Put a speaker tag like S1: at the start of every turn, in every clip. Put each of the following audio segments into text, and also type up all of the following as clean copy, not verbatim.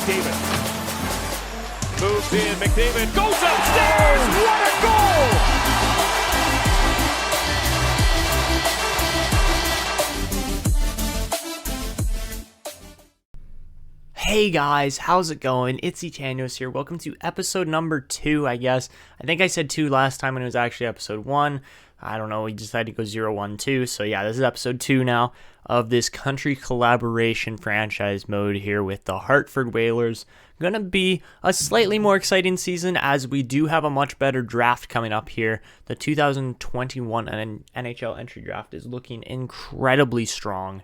S1: McDavid. Moves in, McDavid goes upstairs! What a goal!
S2: Hey guys, how's it going? It's Etanyos here. Welcome to episode number 2, I guess. I think I said 2 last time when it was actually episode 1. I don't know, we decided to go 0, 1, 2. So yeah, this is episode 2 now of this country collaboration franchise mode here with the Hartford Whalers. Gonna be a slightly more exciting season as we do have a much better draft coming up here. The 2021 NHL Entry Draft is looking incredibly strong,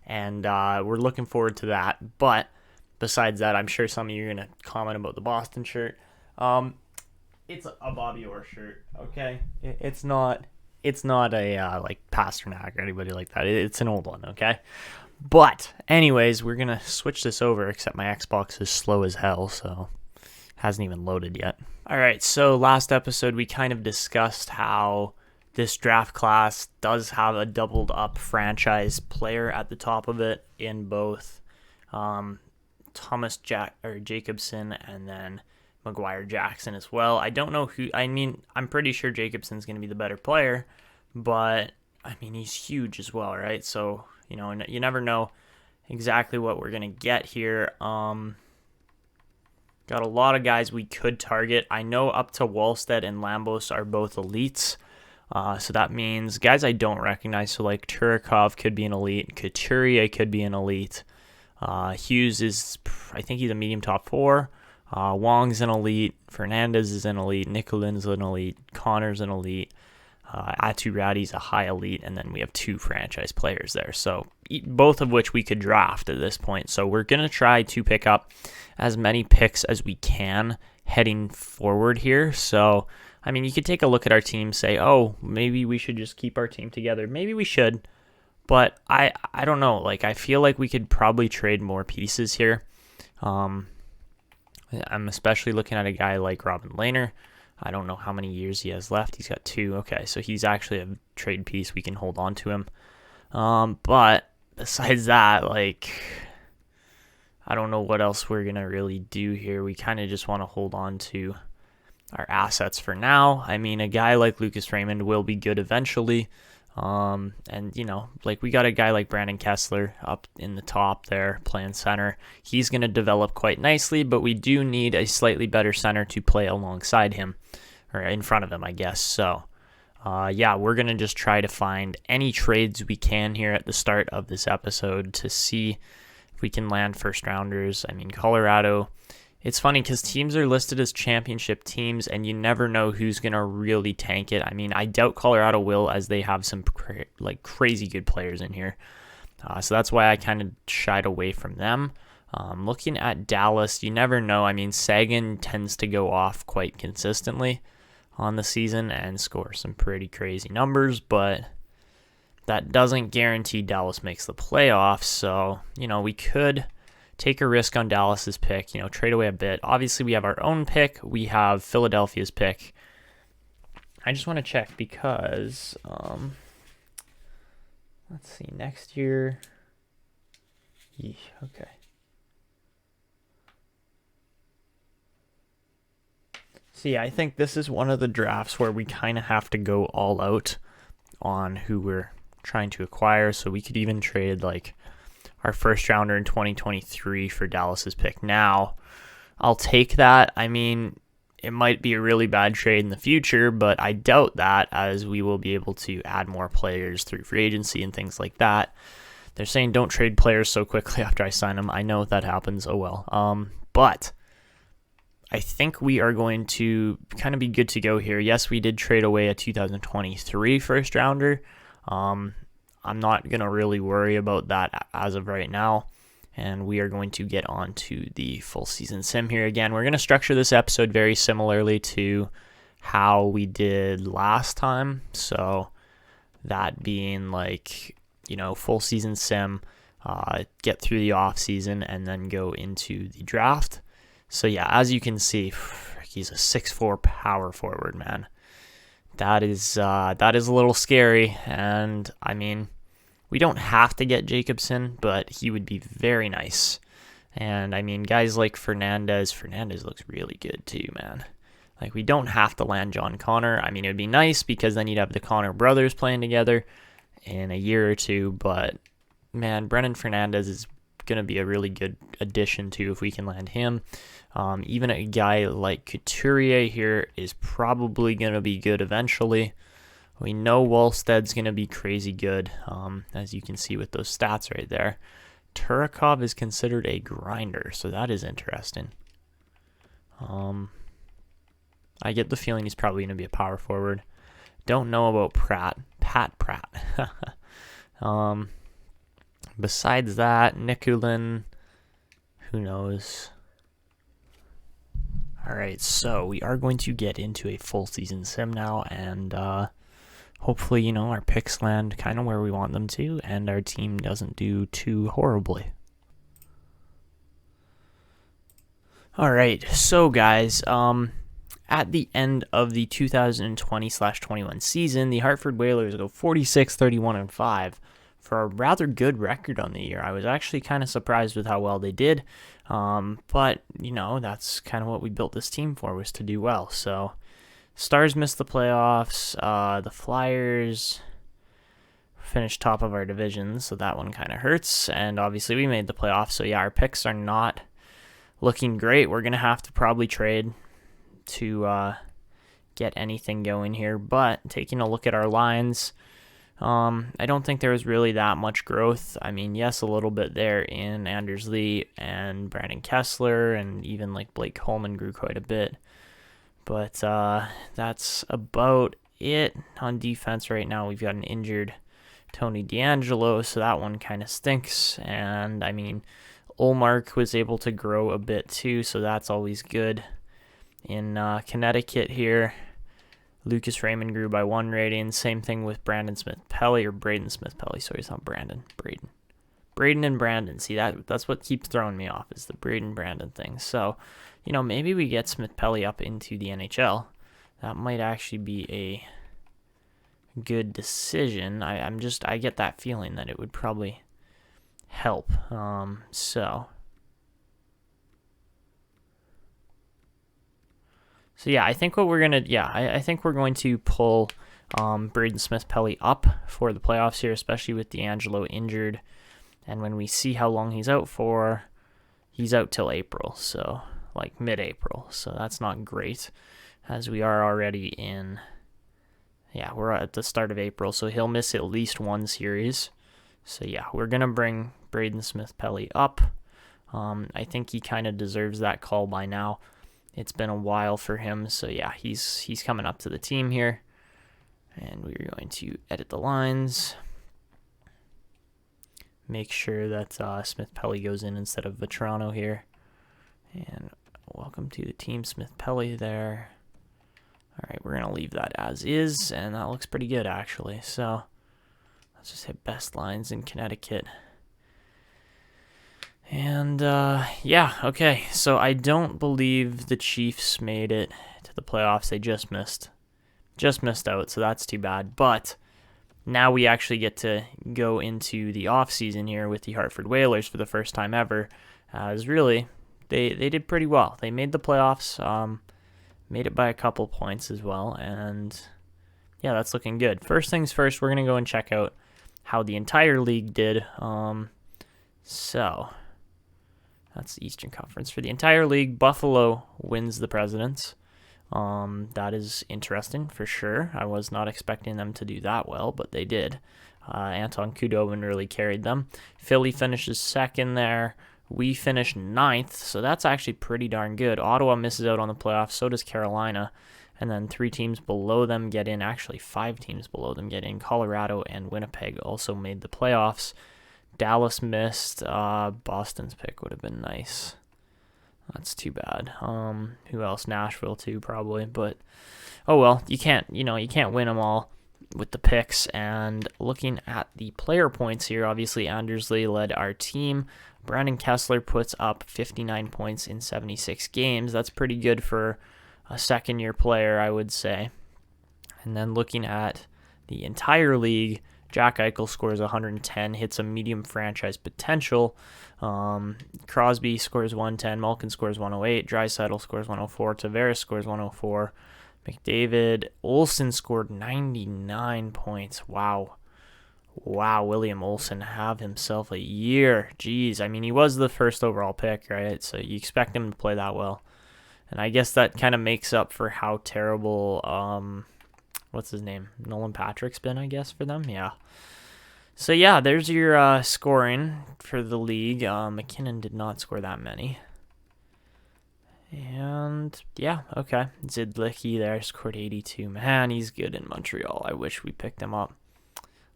S2: and we're looking forward to that. But besides that, I'm sure some of you are going to comment about the Boston shirt. It's a Bobby Orr shirt, okay? It's not a like Pasternak or anybody like that. It's an old one, okay? But anyways, we're going to switch this over, except my Xbox is slow as hell, so it hasn't even loaded yet. All right, so last episode we kind of discussed how this draft class does have a doubled up franchise player at the top of it in both Thomas Jacobson and then Maguire Jackson as well. I don't know who, I'm pretty sure Jacobson's going to be the better player, but he's huge as well, right? So, you never know exactly what we're going to get here. Got a lot of guys we could target. I know up to Wallstedt and Lambos are both elites. So that means guys I don't recognize. So like Turikov could be an elite. Couturier could be an elite. Hughes is, I think he's a medium top 4. Wong's an elite. Fernandez is an elite. Nicolin's an elite. Connor's an elite. Atu Radi's a high elite. And then we have 2 franchise players there. So both of which we could draft at this point. So we're going to try to pick up as many picks as we can heading forward here. So, you could take a look at our team, say, oh, maybe we should just keep our team together. Maybe we should. But I don't know. Like, I feel like we could probably trade more pieces here. I'm especially looking at a guy like Robin Lehner. I don't know how many years he has left. He's got 2. Okay, so he's actually a trade piece. We can hold on to him. But besides that, I don't know what else we're going to really do here. We kind of just want to hold on to our assets for now. A guy like Lucas Raymond will be good eventually. We got a guy like Brandon Kessler up in the top there playing center. He's going to develop quite nicely, but we do need a slightly better center to play alongside him, or in front of him, I guess. So, we're going to just try to find any trades we can here at the start of this episode to see if we can land first rounders. Colorado, it's funny because teams are listed as championship teams, and you never know who's going to really tank it. I doubt Colorado will, as they have some crazy good players in here. So that's why I kind of shied away from them. Looking at Dallas, you never know. Sagan tends to go off quite consistently on the season and score some pretty crazy numbers, but that doesn't guarantee Dallas makes the playoffs. So, we could take a risk on Dallas's pick, trade away a bit. Obviously, we have our own pick. We have Philadelphia's pick. I just want to check because, let's see, next year. Okay. See, I think this is one of the drafts where we kind of have to go all out on who we're trying to acquire. So we could even trade our first rounder in 2023 for Dallas's pick now. I'll take that. It might be a really bad trade in the future, but I doubt that, as we will be able to add more players through free agency and things like that. They're saying don't trade players so quickly after I sign them. I know that happens. Oh well. But I think we are going to kind of be good to go here. Yes, we did trade away a 2023 first rounder. I'm not going to really worry about that as of right now. And we are going to get on to the full season sim here again. We're going to structure this episode very similarly to how we did last time. So that being full season sim, get through the off season and then go into the draft. So yeah, as you can see, he's a 6'4" power forward, man. That is a little scary. And we don't have to get Jacobson, but he would be very nice. And I mean, guys like Fernandez looks really good too, man. Like, we don't have to land John Connor. I mean, it would be nice because then you'd have the Connor brothers playing together in a year or two. But, man, Brennan Fernandez is going to be a really good addition too if we can land him. Even a guy like Couturier here is probably going to be good eventually. We know Wallsted's going to be crazy good, as you can see with those stats right there. Turakov is considered a grinder, so that is interesting. I get the feeling he's probably going to be a power forward. Don't know about Pat Pratt. Besides that, Nikulin, who knows? All right, so we are going to get into a full season sim now, and hopefully, our picks land kind of where we want them to, and our team doesn't do too horribly. All right, so guys, at the end of the 2020/21 season, the Hartford Whalers go 46-31-5 for a rather good record on the year. I was actually kind of surprised with how well they did, but, that's kind of what we built this team for, was to do well. So, Stars missed the playoffs. The Flyers finished top of our division, so that one kind of hurts. And obviously we made the playoffs, so yeah, our picks are not looking great. We're going to have to probably trade to get anything going here. But taking a look at our lines, I don't think there was really that much growth. I mean, yes, a little bit there in Anders Lee and Brandon Kessler, and even like Blake Coleman grew quite a bit. But that's about it on defense right now. We've got an injured Tony D'Angelo, so that one kind of stinks. And, I mean, Olmark was able to grow a bit too, so that's always good. In Connecticut here, Lucas Raymond grew by 1 rating. Same thing with Braden Smith-Pelly. Sorry, it's not Brandon. Braden and Brandon. See, that's what keeps throwing me off, is the Braden-Brandon thing. So, maybe we get Smith-Pelly up into the NHL. That might actually be a good decision. I get that feeling that it would probably help. So yeah, I think what we're gonna I think we're going to pull Braden Smith-Pelly up for the playoffs here, especially with D'Angelo injured. And when we see how long he's out for, he's out till April, so like mid-April. So that's not great, as we are already in, we're at the start of April, so he'll miss at least one series. So yeah, we're going to bring Braden Smith-Pelly up. I think he kind of deserves that call by now. It's been a while for him, so yeah, he's coming up to the team here. And we're going to edit the lines. Make sure that Smith-Pelly goes in instead of Vetrano here. And welcome to the team, Smith-Pelly there. All right, we're going to leave that as is, and that looks pretty good, actually. So let's just hit best lines in Connecticut. And, okay. So I don't believe the Chiefs made it to the playoffs. They just missed out, so that's too bad. But now we actually get to go into the off-season here with the Hartford Whalers for the first time ever. As really, they did pretty well. They made the playoffs, made it by a couple points as well, and yeah, that's looking good. First things first, we're going to go and check out how the entire league did. So that's the Eastern Conference. For the entire league, Buffalo wins the Presidents. That is interesting for sure. I was not expecting them to do that well, but they did. Anton Khudobin really carried them. Philly finishes second there. We finished 9th, so that's actually pretty darn good. Ottawa misses out on the playoffs, so does Carolina. And then 3 teams below them get in. Actually, 5 teams below them get in. Colorado and Winnipeg also made the playoffs. Dallas missed. Boston's pick would have been nice. That's too bad. Who else? Nashville too, probably. But oh well, you can't win them all with the picks. And looking at the player points here, obviously Anders Lee led our team. Brandon Kessler puts up 59 points in 76 games. That's pretty good for a second-year player, I would say. And then looking at the entire league, Jack Eichel scores 110, hits a medium franchise potential. Crosby scores 110, Malkin scores 108, Draisaitl scores 104, Tavares scores 104, McDavid, Olsen scored 99 points. Wow, William Olsen have himself a year. Jeez, I mean, he was the first overall pick, right? So you expect him to play that well. And I guess that kind of makes up for how terrible, what's his name? Nolan Patrick's been, I guess, for them. Yeah. So, yeah, there's your scoring for the league. McKinnon did not score that many. And, yeah, okay. Zidlicki there scored 82. Man, he's good in Montreal. I wish we picked him up.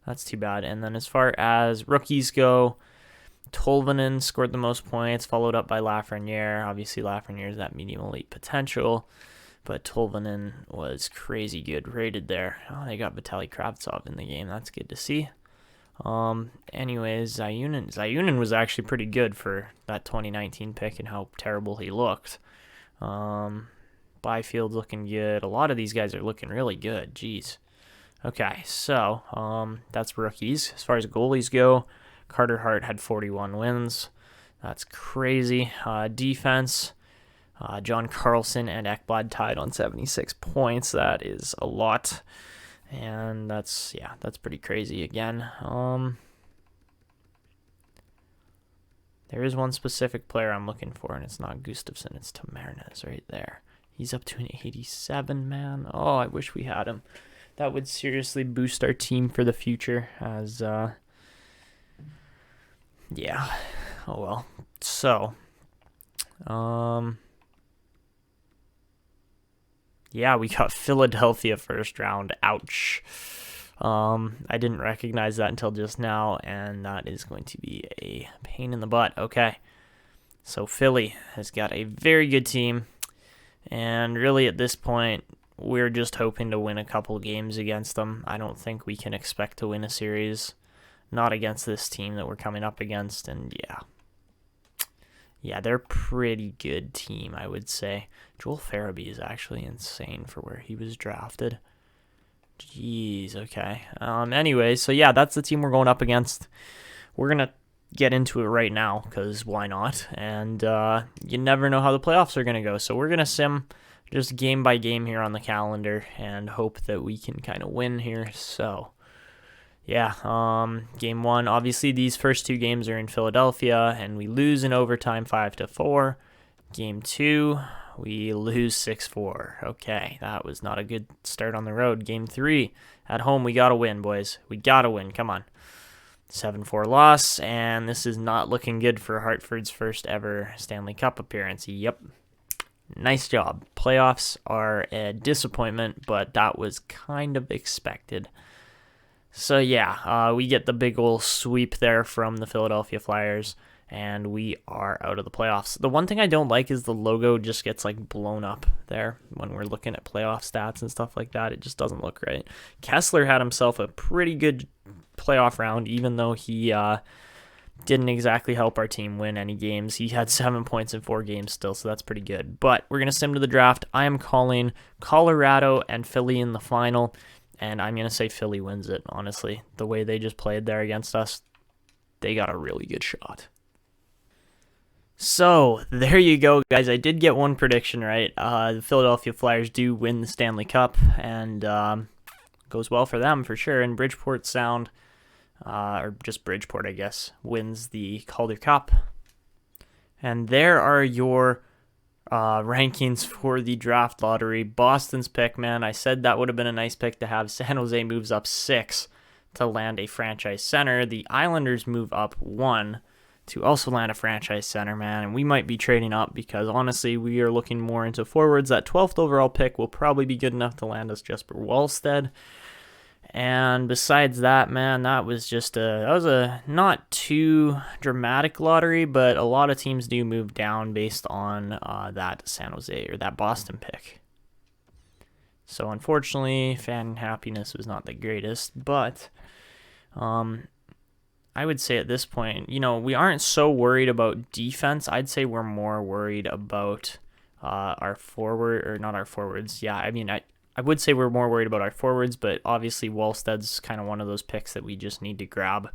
S2: That's too bad. And then as far as rookies go, Tolvanen scored the most points, followed up by Lafreniere. Obviously, Lafreniere is that medium elite potential, but Tolvanen was crazy good rated there. Oh, they got Vitaly Kravtsov in the game. That's good to see. Anyways, Zayunin was actually pretty good for that 2019 pick and how terrible he looked. Byfield's looking good. A lot of these guys are looking really good. Jeez. Okay, so that's rookies. As far as goalies go, Carter Hart had 41 wins. That's crazy. Defense, John Carlson and Ekblad tied on 76 points. That is a lot. And that's pretty crazy again. There is one specific player I'm looking for, and it's not Gustafsson, it's Tamarnes right there. He's up to an 87, man. Oh, I wish we had him. That would seriously boost our team for the future as, yeah. Oh, well. So, yeah, we got Philadelphia first round. Ouch. I didn't recognize that until just now, and that is going to be a pain in the butt. Okay. So Philly has got a very good team, and really at this point, we're just hoping to win a couple games against them. I don't think we can expect to win a series, not against this team that we're coming up against, and yeah, they're a pretty good team, I would say. Joel Farabee is actually insane for where he was drafted. Jeez, okay. Anyway, so yeah, that's the team we're going up against. We're going to get into it right now, because why not? And you never know how the playoffs are going to go, so we're going to sim just game by game here on the calendar and hope that we can kind of win here. So, yeah, game one, obviously these first two games are in Philadelphia, and we lose in overtime 5-4. Game two, we lose 6-4. Okay, that was not a good start on the road. Game three, at home, we got to win, boys. We got to win. Come on. 7-4 loss, and this is not looking good for Hartford's first ever Stanley Cup appearance. Yep. Nice job. Playoffs are a disappointment, but that was kind of expected. So yeah, we get the big ol' sweep there from the Philadelphia Flyers, and we are out of the playoffs. The one thing I don't like is the logo just gets like blown up there when we're looking at playoff stats and stuff like that. It just doesn't look right. Kessler had himself a pretty good playoff round, even though he didn't exactly help our team win any games. He had 7 points in 4 games still, so that's pretty good. But we're going to sim to the draft. I am calling Colorado and Philly in the final, and I'm going to say Philly wins it, honestly. The way they just played there against us, they got a really good shot. So, there you go, guys. I did get one prediction right. The Philadelphia Flyers do win the Stanley Cup, and goes well for them for sure. And Bridgeport Sound, or just Bridgeport, I guess, wins the Calder Cup. And there are your rankings for the draft lottery. Boston's pick, man, I said that would have been a nice pick to have. San Jose moves up 6 to land a franchise center. The Islanders move up 1 to also land a franchise center, man. And we might be trading up because, honestly, we are looking more into forwards. That 12th overall pick will probably be good enough to land us Jesper Wallstedt. And besides that, man, that was a not too dramatic lottery, but a lot of teams do move down based on that San Jose or that Boston pick. So unfortunately, fan happiness was not the greatest, but I would say at this point, we aren't so worried about defense. I'd say we're more worried about our forward, or not our forwards. Yeah, I mean, I would say we're more worried about our forwards, but obviously Wallsted's kind of one of those picks that we just need to grab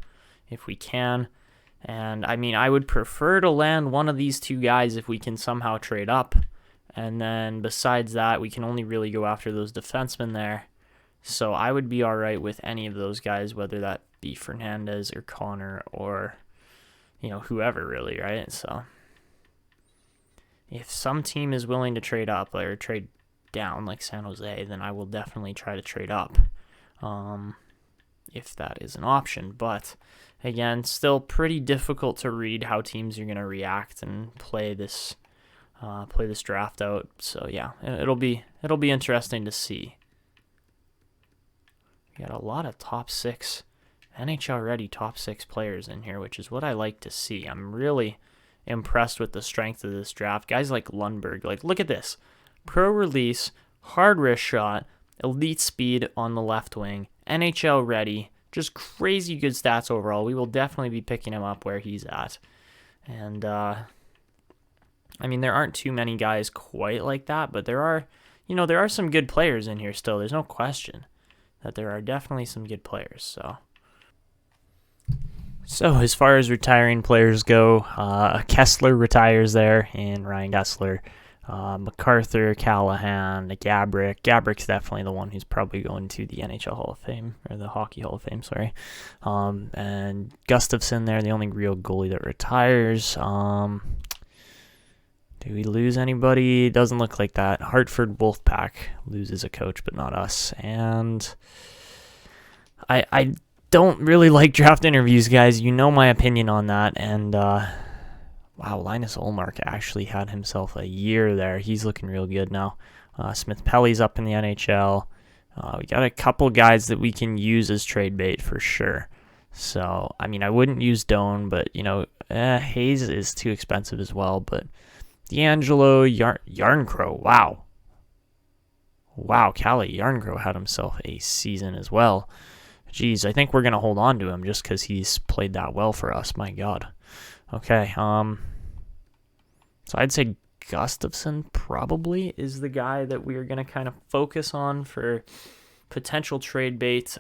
S2: if we can. And I mean, I would prefer to land one of these two guys if we can somehow trade up. And then besides that, we can only really go after those defensemen there. So I would be all right with any of those guys, whether that be Fernandez or Connor or, whoever really, right? So if some team is willing to trade up or trade down like San Jose, then I will definitely try to trade up if that is an option. But again, still pretty difficult to read how teams are going to react and play this draft out. So yeah, it'll be interesting to see. We got a lot of top 6 NHL ready top 6 players in here, which is what I like to see. I'm really impressed with the strength of this draft. Guys like Lundberg, look at this. Pro release, hard wrist shot, elite speed on the left wing, NHL ready, just crazy good stats overall. We will definitely be picking him up where he's at. And there aren't too many guys quite like that, but there are some good players in here still. There's no question that there are definitely some good players. So as far as retiring players go, Kessler retires there, and Ryan Kessler, MacArthur, Callahan, Gabrick. Gabrick's definitely the one who's probably going to the NHL Hall of Fame, or the Hockey Hall of Fame, sorry. And Gustafsson there, the only real goalie that retires. Do we lose anybody? Doesn't look like that. Hartford Wolfpack loses a coach, but not us. And I don't really like draft interviews, guys. You know my opinion on that. And wow, Linus Ullmark actually had himself a year there. He's looking real good now. Smith Pelly's up in the NHL. We got a couple guys that we can use as trade bait for sure. So, I wouldn't use Doan, but, Hayes is too expensive as well. But D'Angelo, Yarncrow, wow. Wow, Calle Yarncrow had himself a season as well. Jeez, I think we're going to hold on to him just because he's played that well for us. My God. Okay, so I'd say Gustafsson probably is the guy that we are going to kind of focus on for potential trade bait.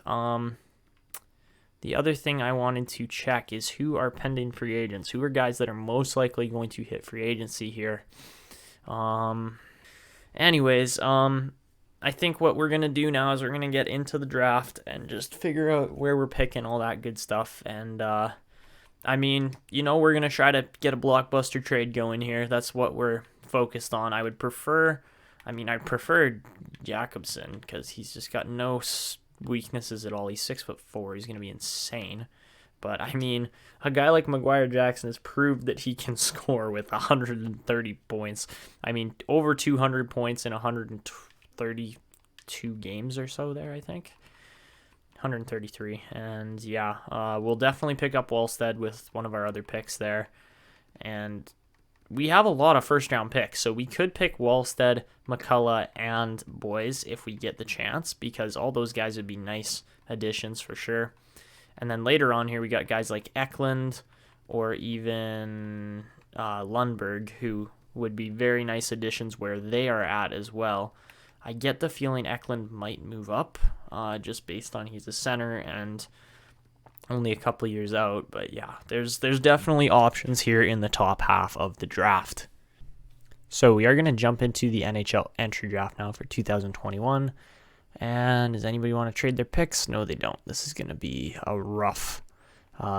S2: The other thing I wanted to check is who are pending free agents. Who are guys that are most likely going to hit free agency here? I think what we're going to do now is we're going to get into the draft and just figure out where we're picking, all that good stuff. And, we're going to try to get a blockbuster trade going here. That's what we're focused on. I prefer Jakobsen because he's just got no weaknesses at all. He's 6'4". He's going to be insane. But, a guy like Maguire Jackson has proved that he can score with 130 points. Over 200 points in 132 games or so there, I think. 133. And, we'll definitely pick up Wallstead with one of our other picks there. And we have a lot of first-round picks, so we could pick Wallstead, McCullough, and Boys if we get the chance, because all those guys would be nice additions for sure. And then later on here, we got guys like Eklund or even Lundberg, who would be very nice additions where they are at as well. I get the feeling Eklund might move up just based on he's a center and only a couple of years out. But yeah, there's definitely options here in the top half of the draft. So we are going to jump into the NHL Entry Draft now for 2021. And does anybody want to trade their picks? No, they don't. This is going to be a rough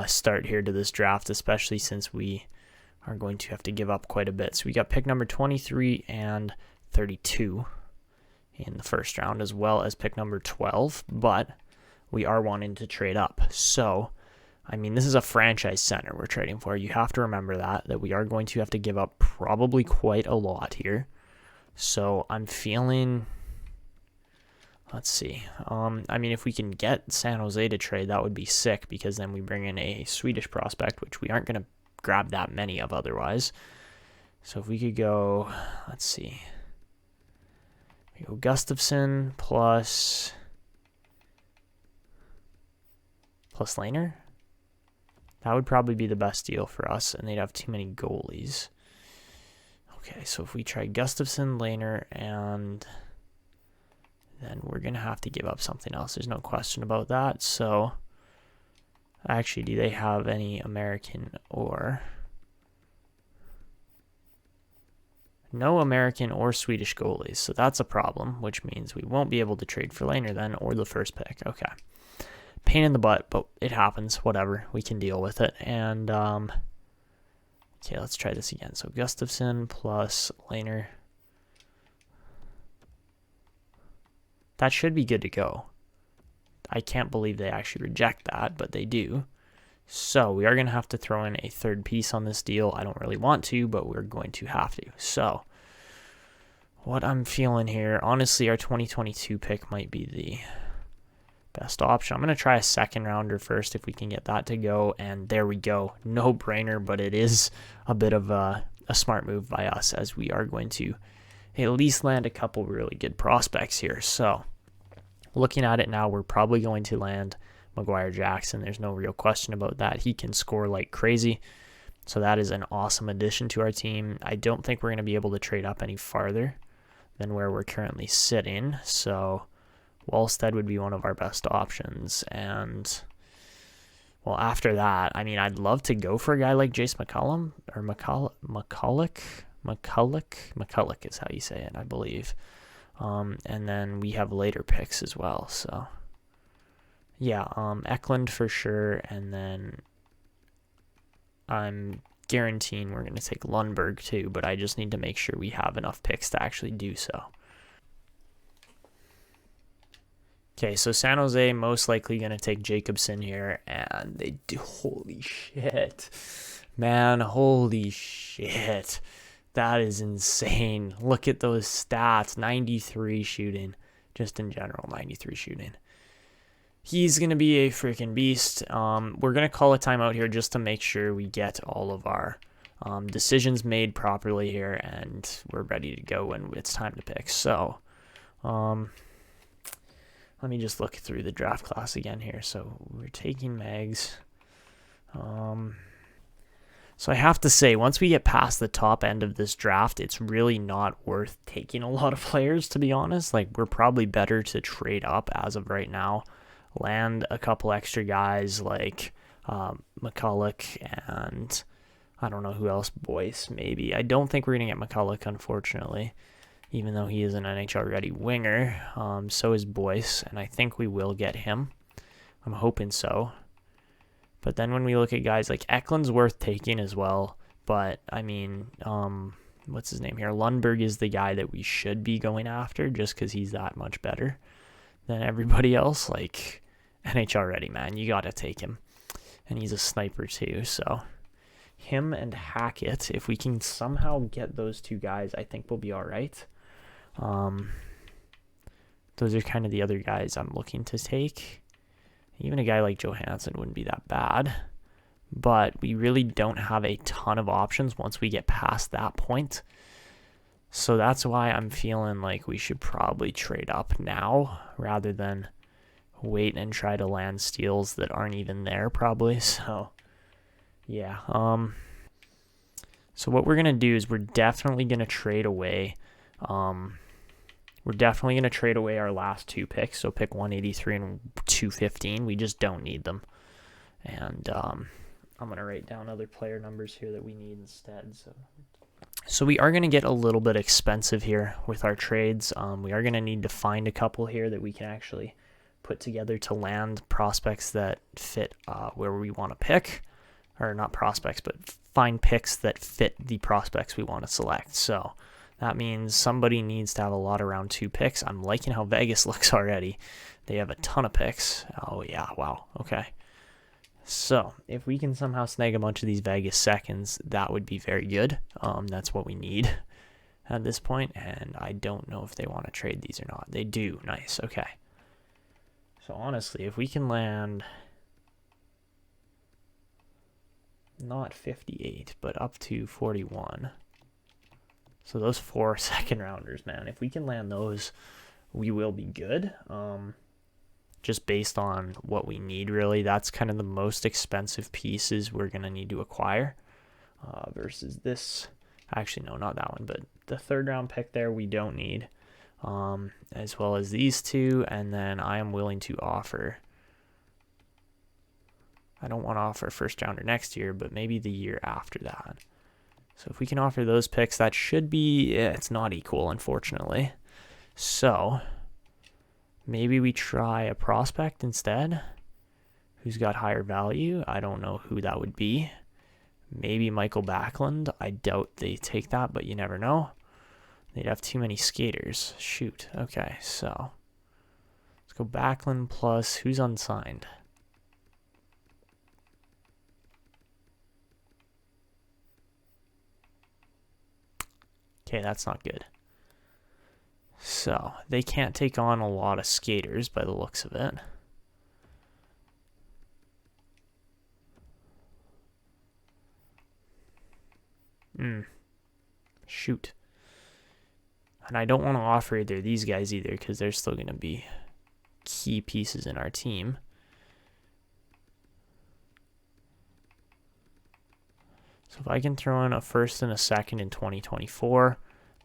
S2: start here to this draft, especially since we are going to have to give up quite a bit. So we got pick number 23 and 32 in the first round, as well as pick number 12, but we are wanting to trade up. So, this is a franchise center we're trading for. You have to remember that we are going to have to give up probably quite a lot here. So I'm feeling... Let's see. If we can get San Jose to trade, that would be sick, because then we bring in a Swedish prospect, which we aren't going to grab that many of otherwise. So if we could go, let's see. We go Gustafsson plus Lehner. That would probably be the best deal for us, and they'd have too many goalies. Okay, so if we try Gustafsson, Lehner, and then we're going to have to give up something else. There's no question about that. So, actually, do they have any American or... No American or Swedish goalies, so that's a problem, which means we won't be able to trade for Laner then, or the first pick. Okay. Pain in the butt, but it happens. Whatever. We can deal with it. And, okay, let's try this again. So, Gustafsson plus Laner. That should be good to go. I can't believe they actually reject that, but they do. So we are going to have to throw in a third piece on this deal. I don't really want to, but we're going to have to. So what I'm feeling here, honestly, our 2022 pick might be the best option. I'm going to try a second rounder first if we can get that to go. And there we go. No brainer, but it is a bit of a smart move by us, as we are going to at least land a couple really good prospects here. So looking at it now, we're probably going to land Maguire Jackson. There's no real question about that. He can score like crazy. So that is an awesome addition to our team. I don't think we're going to be able to trade up any farther than where we're currently sitting. So Wallstead would be one of our best options. And, well, after that, I mean, I'd love to go for a guy like Jace McCullum, or McCulloch is how you say it, I believe. And then we have later picks as well. So, yeah, Eklund for sure. And then I'm guaranteeing we're going to take Lundberg too, but I just need to make sure we have enough picks to actually do so. Okay, so San Jose most likely going to take Jacobson here, and they do. Holy shit. Man, holy shit. That is insane. Look at those stats. 93 shooting. Just in general, 93 shooting. He's going to be a freaking beast. We're going to call a timeout here just to make sure we get all of our decisions made properly here, and we're ready to go when it's time to pick. So, let me just look through the draft class again here. So we're taking Megs. So I have to say, once we get past the top end of this draft, it's really not worth taking a lot of players, to be honest. Like, we're probably better to trade up as of right now. Land a couple extra guys like McCulloch and I don't know who else, Boyce maybe. I don't think we're going to get McCulloch, unfortunately, even though he is an NHL-ready winger. So is Boyce, and I think we will get him. I'm hoping so. But then when we look at guys like Eklund's worth taking as well. But, I mean, what's his name here? Lundberg is the guy that we should be going after just because he's that much better than everybody else. Like, NHL ready, man. You got to take him. And he's a sniper too, so him and Hackett, if we can somehow get those two guys, I think we'll be all right. Those are kind of the other guys I'm looking to take. Even a guy like Johansson wouldn't be that bad. But we really don't have a ton of options once we get past that point. So that's why I'm feeling like we should probably trade up now rather than wait and try to land steals that aren't even there probably. So, yeah. So what we're going to do is we're definitely going to trade away. We're definitely going to trade away our last two picks. So pick 183 and 215. We just don't need them. And I'm going to write down other player numbers here that we need instead. So we are going to get a little bit expensive here with our trades. We are going to need to find a couple here that we can actually put together to land prospects that fit where we want to pick. Or not prospects, but find picks that fit the prospects we want to select. So that means somebody needs to have a lot of round 2 picks. I'm liking how Vegas looks already. They have a ton of picks. Oh, yeah. Wow. Okay. So if we can somehow snag a bunch of these Vegas seconds, that would be very good. That's what we need at this point. And I don't know if they want to trade these or not. They do. Nice. Okay. So honestly, if we can land not 58, but up to 41. So those 4 second rounders, man, if we can land those, we will be good. Just based on what we need, really. That's kind of the most expensive pieces we're going to need to acquire versus this. Actually, no, not that one, but the 3rd round pick there we don't need. as well as these two, and then I am willing to offer. I don't want to offer a first rounder next year, but maybe the year after that. So if we can offer those picks, that should be, it's not equal, unfortunately. So maybe we try a prospect instead who's got higher value. I don't know who that would be. Maybe Michael Backlund. I doubt they take that, but you never know. They'd have too many skaters. Shoot. Okay, so let's go Backlund plus who's unsigned. Okay, that's not good. So they can't take on a lot of skaters by the looks of it. Shoot. And I don't want to offer either of these guys either because they're still going to be key pieces in our team. So if I can throw in a first and a second in 2024,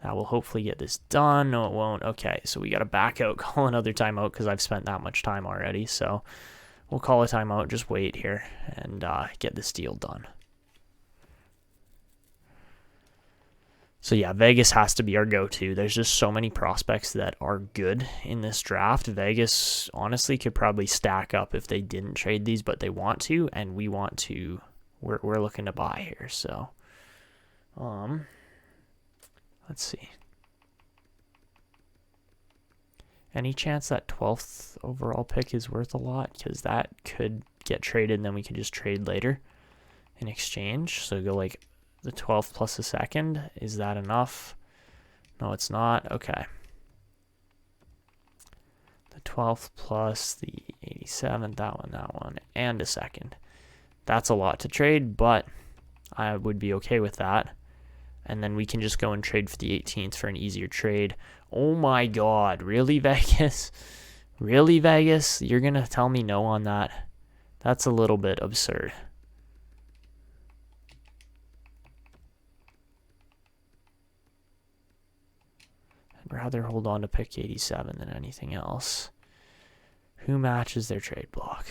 S2: that will hopefully get this done. No, it won't. Okay, so we got to back out, call another timeout because I've spent that much time already. So we'll call a timeout, just wait here and get this deal done. So yeah, Vegas has to be our go-to. There's just so many prospects that are good in this draft. Vegas honestly could probably stack up if they didn't trade these, but they want to, and we want to. We're looking to buy here. So, let's see. Any chance that 12th overall pick is worth a lot? Because that could get traded, and then we could just trade later in exchange. So go like the 12th plus a second. Is that enough? No, it's not. Okay. The 12th plus the 87th, that one, and a second. That's a lot to trade, but I would be okay with that. And then we can just go and trade for the 18th for an easier trade. Oh my God, really, Vegas? Really, Vegas? You're going to tell me no on that? That's a little bit absurd. I'd rather hold on to pick 87 than anything else. Who matches their trade block?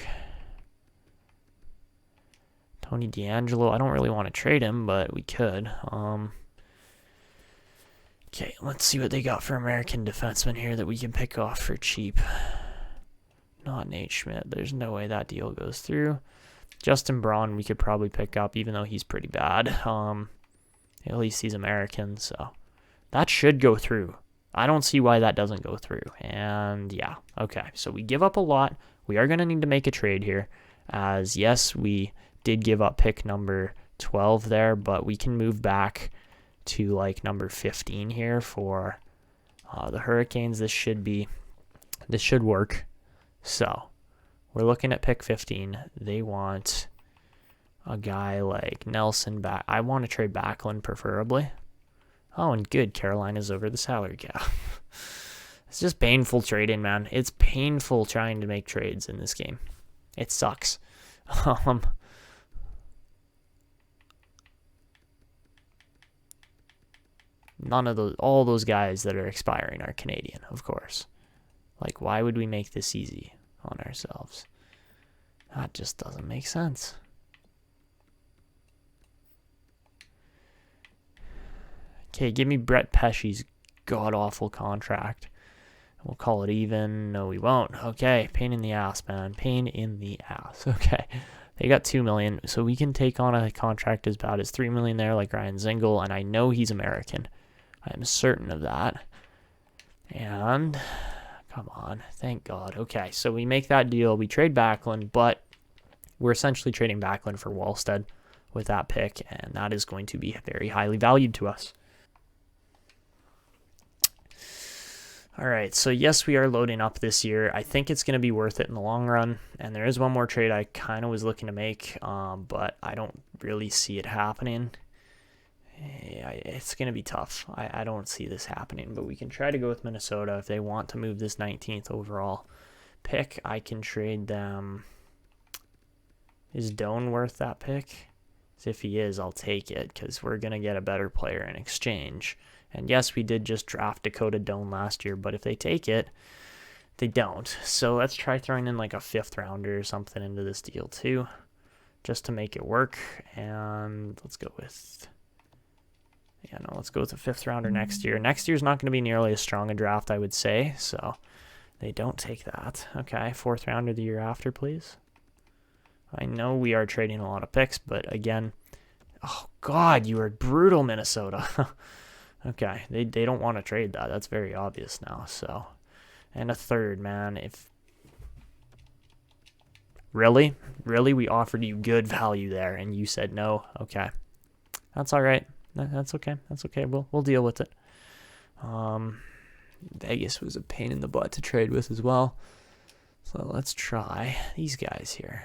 S2: Tony DeAngelo. I don't really want to trade him, but we could. Okay, let's see what they got for American defensemen here that we can pick off for cheap. Not Nate Schmidt. There's no way that deal goes through. Justin Braun we could probably pick up, even though he's pretty bad. At least he's American, so that should go through. I don't see why that doesn't go through. And yeah, okay. So we give up a lot. We are going to need to make a trade here. As yes, we did give up pick number 12 there, but we can move back to like number 15 here for the Hurricanes. This should work. So we're looking at pick 15. They want a guy like Nelson back. I want to trade Backlund preferably. Oh, and good. Carolina's over the salary cap. It's just painful trading, man. It's painful trying to make trades in this game. It sucks. All those guys that are expiring are Canadian, of course. Like, why would we make this easy on ourselves? That just doesn't make sense. Okay, give me Brett Pesce's god-awful contract. We'll call it even. No, we won't. Okay, pain in the ass, man. Pain in the ass. Okay, they got $2 million, so we can take on a contract as bad as $3 million there, like Ryan Zingle, and I know he's American. I am certain of that. And come on, thank God. Okay, so we make that deal. We trade Backlund, but we're essentially trading Backlund for Wallstead with that pick, and that is going to be very highly valued to us. All right, so yes, we are loading up this year. I think it's going to be worth it in the long run, and there is one more trade I kind of was looking to make, but I don't really see it happening. It's going to be tough. I don't see this happening, but we can try to go with Minnesota if they want to move this 19th overall pick. I can trade them. Is Doan worth that pick? If he is, I'll take it because we're going to get a better player in exchange. And yes, we did just draft Dakota Doan last year, but if they take it, they don't. So let's try throwing in like a 5th rounder or something into this deal too, just to make it work. And let's go with, let's go with a 5th rounder next year. Next year's not going to be nearly as strong a draft, I would say. So they don't take that. Okay, 4th rounder the year after, please. I know we are trading a lot of picks, but again, oh God, you are brutal, Minnesota. Okay, they don't want to trade that. That's very obvious now. So, and a 3rd, man. If really, we offered you good value there, and you said no. Okay, that's all right. That's okay. That's okay. We'll deal with it. Vegas was a pain in the butt to trade with as well. So let's try these guys here.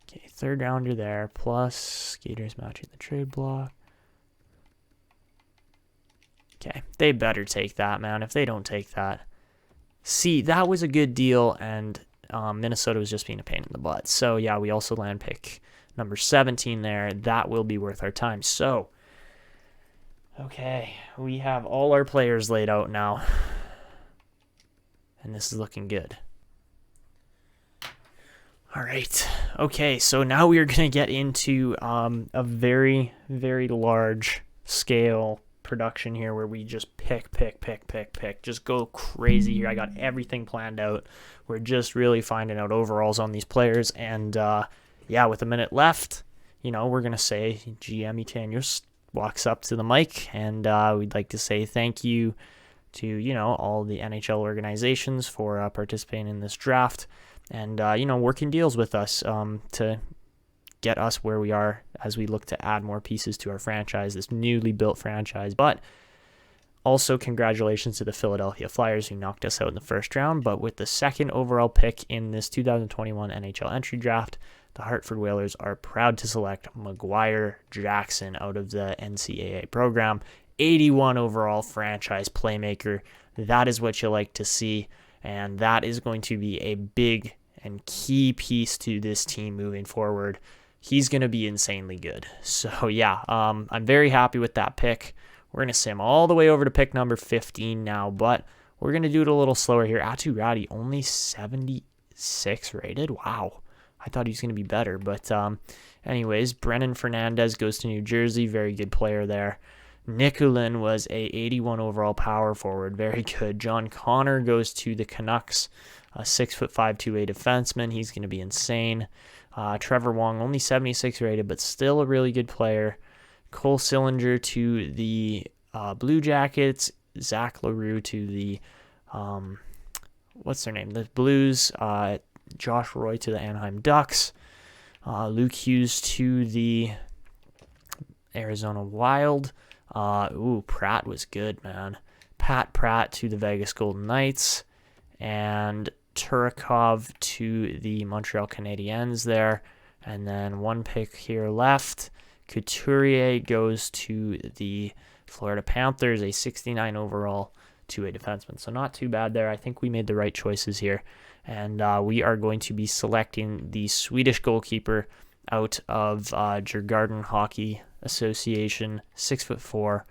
S2: Okay, 3rd rounder there, plus skaters matching the trade block. Okay, they better take that, man. If they don't take that, see, that was a good deal, and Minnesota was just being a pain in the butt. So yeah, we also land pick number 17 there. That will be worth our time. So, okay, we have all our players laid out now, and this is looking good. All right. Okay, so now we are going to get into a very, very large scale production here where we just pick. Just go crazy here. I got everything planned out. We're just really finding out overalls on these players. And, yeah, with a minute left, we're going to say GM Etanyos walks up to the mic, and we'd like to say thank you to, all the NHL organizations for participating in this draft. And, working deals with us to get us where we are as we look to add more pieces to our franchise, this newly built franchise. But also congratulations to the Philadelphia Flyers who knocked us out in the 1st round. But with the 2nd overall pick in this 2021 NHL Entry Draft, the Hartford Whalers are proud to select Maguire Jackson out of the NCAA program. 81 overall franchise playmaker. That is what you like to see. And that is going to be a big and key piece to this team moving forward. He's going to be insanely good. So, yeah, I'm very happy with that pick. We're going to sim all the way over to pick number 15 now, but we're going to do it a little slower here. Atu Radi, only 76 rated. Wow. I thought he was going to be better. But anyways, Brennan Fernandez goes to New Jersey. Very good player there. Nikulin was a 81 overall power forward. Very good. John Connor goes to the Canucks, a 6'5", 2A defenseman. He's going to be insane. Trevor Wong, only 76 rated, but still a really good player. Cole Sillinger to the Blue Jackets. Zach LaRue to the, what's their name? The Blues. Josh Roy to the Anaheim Ducks. Luke Hughes to the Arizona Wild. Pratt was good, man. Pat Pratt to the Vegas Golden Knights, and Turakov to the Montreal Canadiens there. And then one pick here left. Couturier goes to the Florida Panthers, a 69 overall 2A defenseman. So not too bad there. I think we made the right choices here. And we are going to be selecting the Swedish goalkeeper out of Djurgården Hockey Association, 6'4",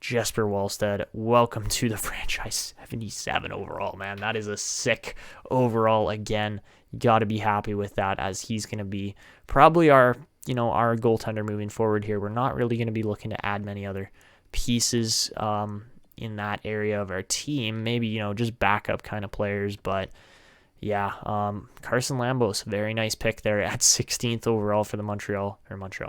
S2: Jesper Wallstedt. Welcome to the franchise, 77 overall, man. That is a sick overall. Again, you got to be happy with that, as he's going to be probably our goaltender moving forward here. We're not really going to be looking to add many other pieces in that area of our team. Maybe, just backup kind of players, but yeah, Carson Lambos, very nice pick there at 16th overall for the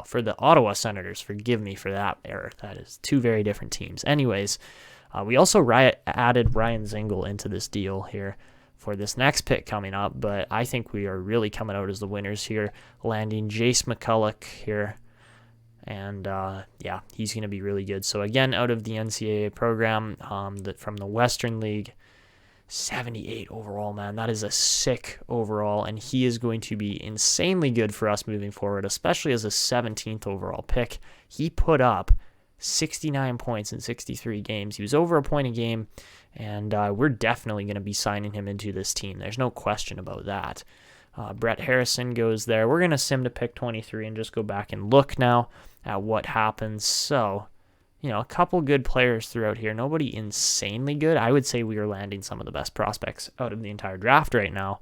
S2: for the Ottawa Senators. Forgive me for that error. That is 2 very different teams. Anyways, we also added Ryan Zingle into this deal here for this next pick coming up, but I think we are really coming out as the winners here, landing Jace McCulloch here. And yeah, he's going to be really good. So again, out of the NCAA program, from the Western League, 78 overall, man. That is a sick overall, and he is going to be insanely good for us moving forward, especially as a 17th overall pick. He put up 69 points in 63 games. He was over a point a game, and we're definitely going to be signing him into this team. There's no question about that. Brett Harrison goes there. We're going to sim to pick 23 and just go back and look now at what happens. So, a couple good players throughout here. Nobody insanely good. I would say we are landing some of the best prospects out of the entire draft right now.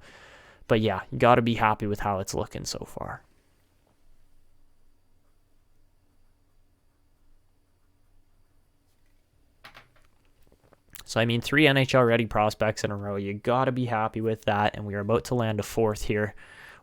S2: But yeah, you got to be happy with how it's looking so far. So, 3 NHL-ready prospects in a row. You got to be happy with that, and we are about to land a 4th here.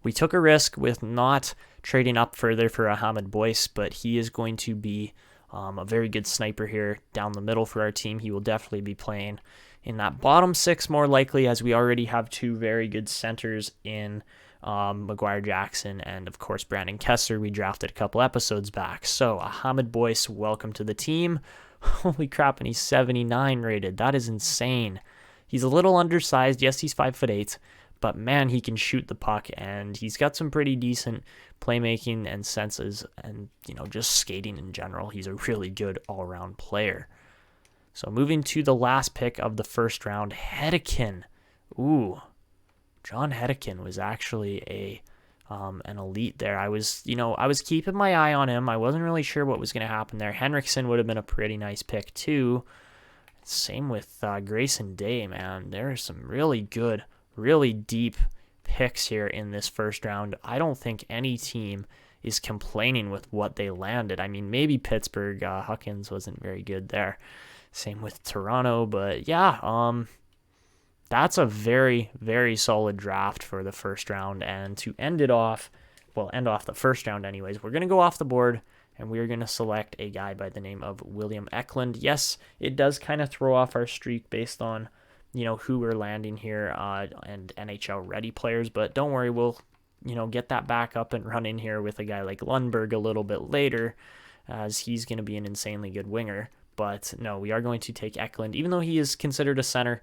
S2: We took a risk with not trading up further for Ahmed Boyce, but he is going to be a very good sniper here down the middle for our team. He will definitely be playing in that bottom 6 more likely, as we already have 2 very good centers in Maguire Jackson and, of course, Brandon Kessler we drafted a couple episodes back. So, Ahmed Boyce, welcome to the team. Holy crap, and he's 79 rated. That is insane. He's a little undersized. Yes, he's 5'8", but man, he can shoot the puck, and he's got some pretty decent playmaking and senses and, just skating in general. He's a really good all-around player. So moving to the last pick of the first round, Hedekin. Ooh, John Hedekin was actually an elite there. I was keeping my eye on him. I wasn't really sure what was going to happen there. Henriksen would have been a pretty nice pick too. Same with Grayson Day, man. There are some really good, really deep picks here in this first round. I don't think any team is complaining with what they landed. Maybe Pittsburgh. Huckins wasn't very good there. Same with Toronto, but yeah, that's a very, very solid draft for the first round. And to end off the first round anyways, we're going to go off the board and we're going to select a guy by the name of William Eklund. Yes, it does kind of throw off our streak based on, who we're landing here and NHL ready players, but don't worry, we'll, get that back up and running here with a guy like Lundberg a little bit later, as he's going to be an insanely good winger. But no, we are going to take Eklund, even though he is considered a center.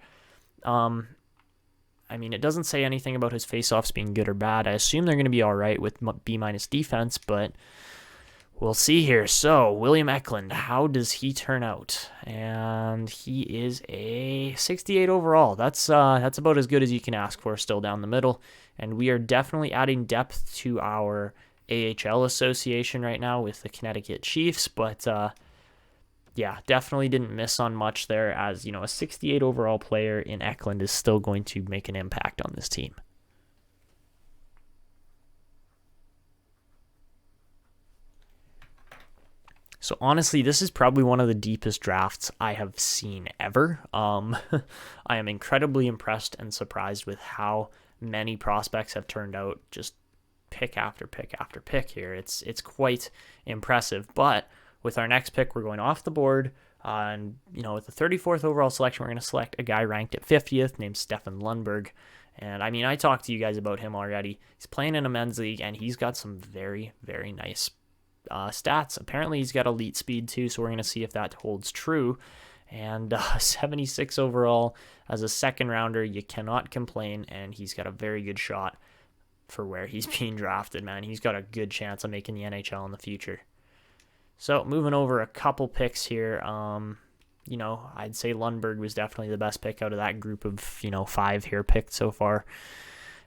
S2: It doesn't say anything about his faceoffs being good or bad. I assume they're going to be all right with B- defense, but we'll see here. So, William Eklund, how does he turn out? And he is a 68 overall. That's about as good as you can ask for, still down the middle. And we are definitely adding depth to our AHL association right now with the Connecticut Chiefs, but yeah, definitely didn't miss on much there, as, a 68 overall player in Eklund is still going to make an impact on this team. So honestly, this is probably one of the deepest drafts I have seen ever. I am incredibly impressed and surprised with how many prospects have turned out, just pick after pick after pick here. It's quite impressive, but with our next pick, we're going off the board. And, with the 34th overall selection, we're going to select a guy ranked at 50th named Stefan Lundberg. And, I talked to you guys about him already. He's playing in a men's league, and he's got some very, very nice stats. Apparently, he's got elite speed, too, so we're going to see if that holds true. And 76 overall as a second rounder, you cannot complain, and he's got a very good shot for where he's being drafted, man. He's got a good chance of making the NHL in the future. So moving over a couple picks here, I'd say Lundberg was definitely the best pick out of that group of, 5 here picked so far.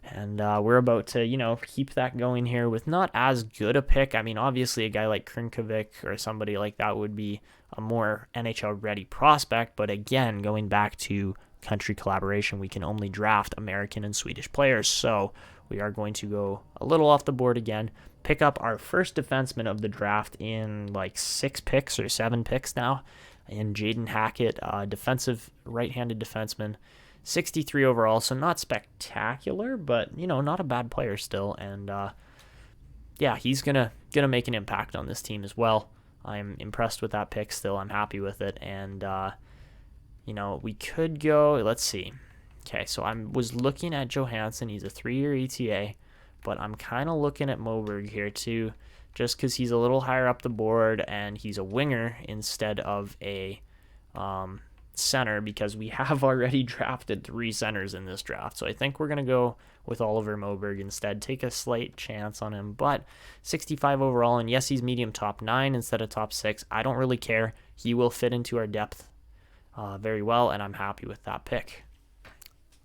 S2: And we're about to, keep that going here with not as good a pick. Obviously a guy like Krinkovic or somebody like that would be a more NHL-ready prospect. But again, going back to country collaboration, we can only draft American and Swedish players. So we are going to go a little off the board again, pick up our first defenseman of the draft in like 6 picks or 7 picks now, in Jaden Hackett, defensive right-handed defenseman, 63 overall, so not spectacular, but not a bad player still. And yeah, he's gonna make an impact on this team as well. I'm impressed with that pick still. I'm happy with it. And we could go, let's see. Okay, so I was looking at Johansson. He's a 3-year ETA, but I'm kind of looking at Moberg here too, just because he's a little higher up the board and he's a winger instead of a center, because we have already drafted 3 centers in this draft. So I think we're going to go with Oliver Moberg instead, take a slight chance on him. But 65 overall, and yes, he's medium top 9 instead of top 6. I don't really care. He will fit into our depth very well, and I'm happy with that pick.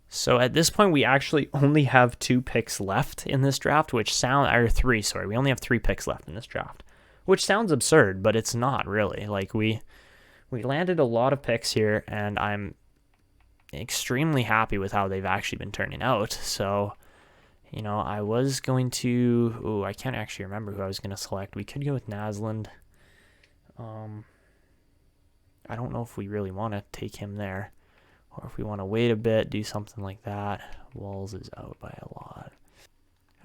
S2: So at this point, we actually only have 2 picks left in this draft, or 3, sorry. We only have 3 picks left in this draft, which sounds absurd, but it's not really. Like, we landed a lot of picks here, and I'm extremely happy with how they've actually been turning out. So, I was going to, I can't actually remember who I was going to select. We could go with Naslund. I don't know if we really want to take him there, or if we want to wait a bit, do something like that. Walls is out by a lot.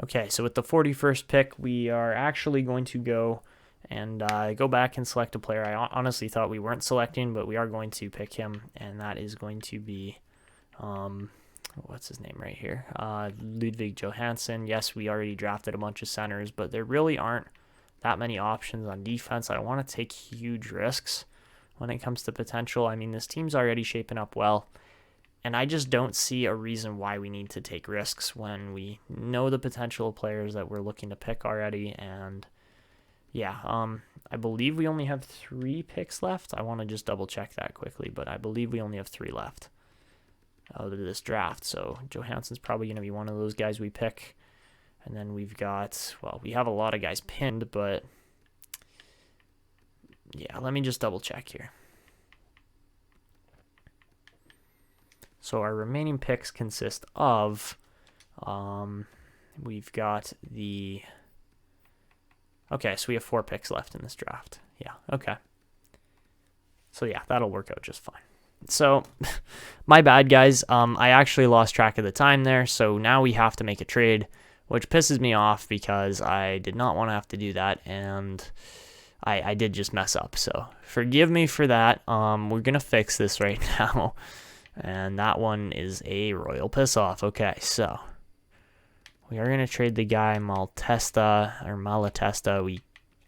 S2: Okay, so with the 41st pick, we are actually going to go and go back and select a player I honestly thought we weren't selecting, but we are going to pick him, and that is going to be, what's his name right here? Ludvig Johansson. Yes, we already drafted a bunch of centers, but there really aren't that many options on defense. I don't want to take huge risks when it comes to potential. I mean, this team's already shaping up well, and I just don't see a reason why we need to take risks when we know the potential of players that we're looking to pick already. And yeah, I believe we only have 3 picks left. I want to just double check that quickly, but I believe we only have 3 left out of this draft. So Johansson's probably going to be one of those guys we pick. And then we've got, we have a lot of guys pinned, but yeah, let me just double check here. So our remaining picks consist of, we've got okay, so we have 4 picks left in this draft. Yeah, okay. So yeah, that'll work out just fine. So, my bad, guys. I actually lost track of the time there, so now we have to make a trade, which pisses me off because I did not want to have to do that, and I did just mess up. So, forgive me for that. We're going to fix this right now, and that one is a royal piss off. Okay, so we are going to trade the guy Malatesta.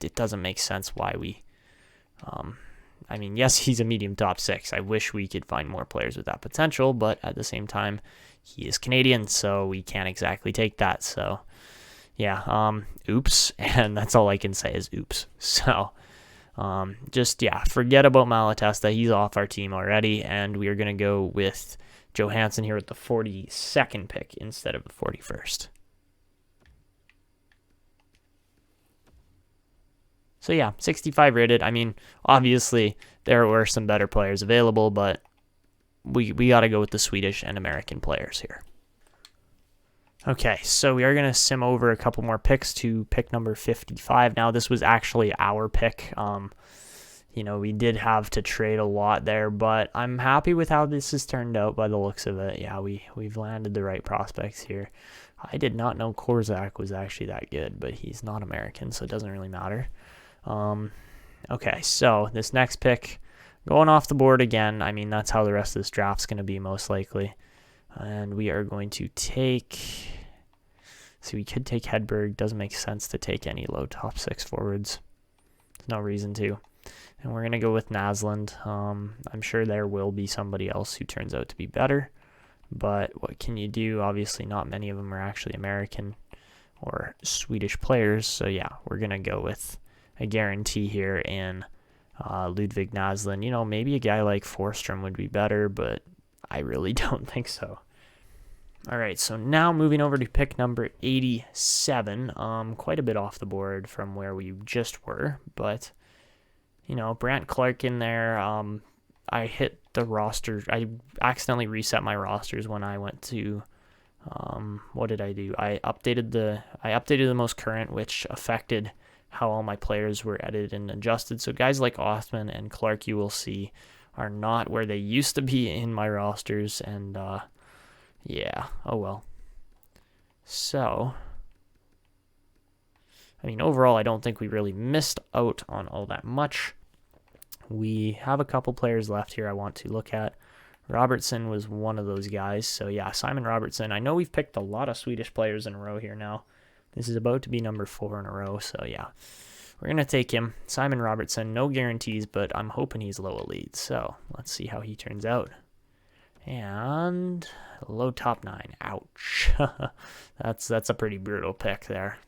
S2: It doesn't make sense why we, I mean, yes, he's a medium top 6. I wish we could find more players with that potential, but at the same time, he is Canadian, so we can't exactly take that. So, yeah, oops, and that's all I can say is oops. So, forget about Malatesta. He's off our team already, and we are going to go with Johansson here with the 42nd pick instead of the 41st. So yeah, 65 rated. I mean, obviously there were some better players available, but we got to go with the Swedish and American players here. Okay, so we are going to sim over a couple more picks to pick number 55. Now, this was actually our pick. We did have to trade a lot there, but I'm happy with how this has turned out by the looks of it. Yeah, we've landed the right prospects here. I did not know Korzak was actually that good, but he's not American, so it doesn't really matter. Okay, so this next pick, going off the board again. I mean, that's how the rest of this draft's going to be most likely. And we are going to take, so we could take Hedberg. Doesn't make sense to take any low top 6 forwards. There's no reason to. And we're going to go with Naslund. I'm sure there will be somebody else who turns out to be better. But what can you do? Obviously, not many of them are actually American or Swedish players. So yeah, we're going to go with a guarantee here in Ludvig Naslund. Maybe a guy like Forsström would be better, but I really don't think so. All right, so now moving over to pick number 87. Quite a bit off the board from where we just were, but Brandt Clark in there. I hit the roster. I accidentally reset my rosters when I went to. What did I do? I updated the most current, which affected how all my players were edited and adjusted. So guys like Othman and Clark, you will see, are not where they used to be in my rosters. And yeah, oh well. So, I mean, overall, I don't think we really missed out on all that much. We have a couple players left here I want to look at. Robertson was one of those guys. So yeah, Simon Robertson. I know we've picked a lot of Swedish players in a row here now. This is about to be number 4 in a row, so yeah. We're going to take him. Simon Robertson, no guarantees, but I'm hoping he's low elite. So let's see how he turns out. And low top 9. Ouch. That's a pretty brutal pick there.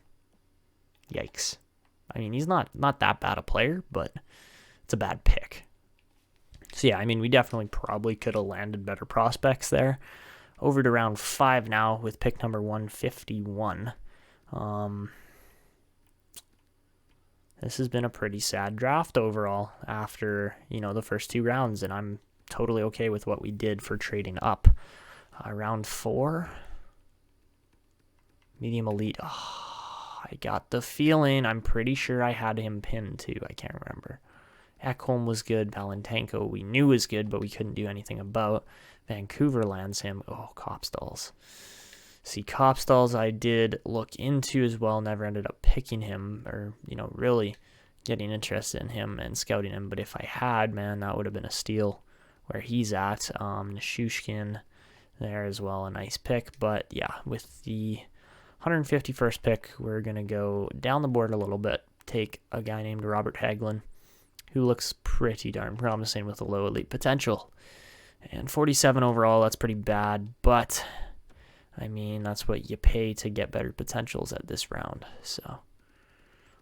S2: Yikes. I mean, he's not that bad a player, but it's a bad pick. So yeah, I mean, we definitely probably could have landed better prospects there. over to round 5 now with pick number 151. This has been a pretty sad draft overall after, the first 2 rounds, and I'm totally okay with what we did for trading up. Round 4, medium elite. I got the feeling, I'm pretty sure I had him pinned too. I can't remember. Ekholm was good. Valentenko we knew was good, but we couldn't do anything about. Vancouver lands him. Kopstalls. See, Kopstalls I did look into as well. Never ended up picking him or, really getting interested in him and scouting him. But if I had, man, that would have been a steal where he's at. Nishushkin there as well. A nice pick. But, yeah, with the 151st pick, we're going to go down the board a little bit. Take a guy named Robert Hagelin, who looks pretty darn promising with a low elite potential. And 47 overall, that's pretty bad, but that's what you pay to get better potentials at this round. So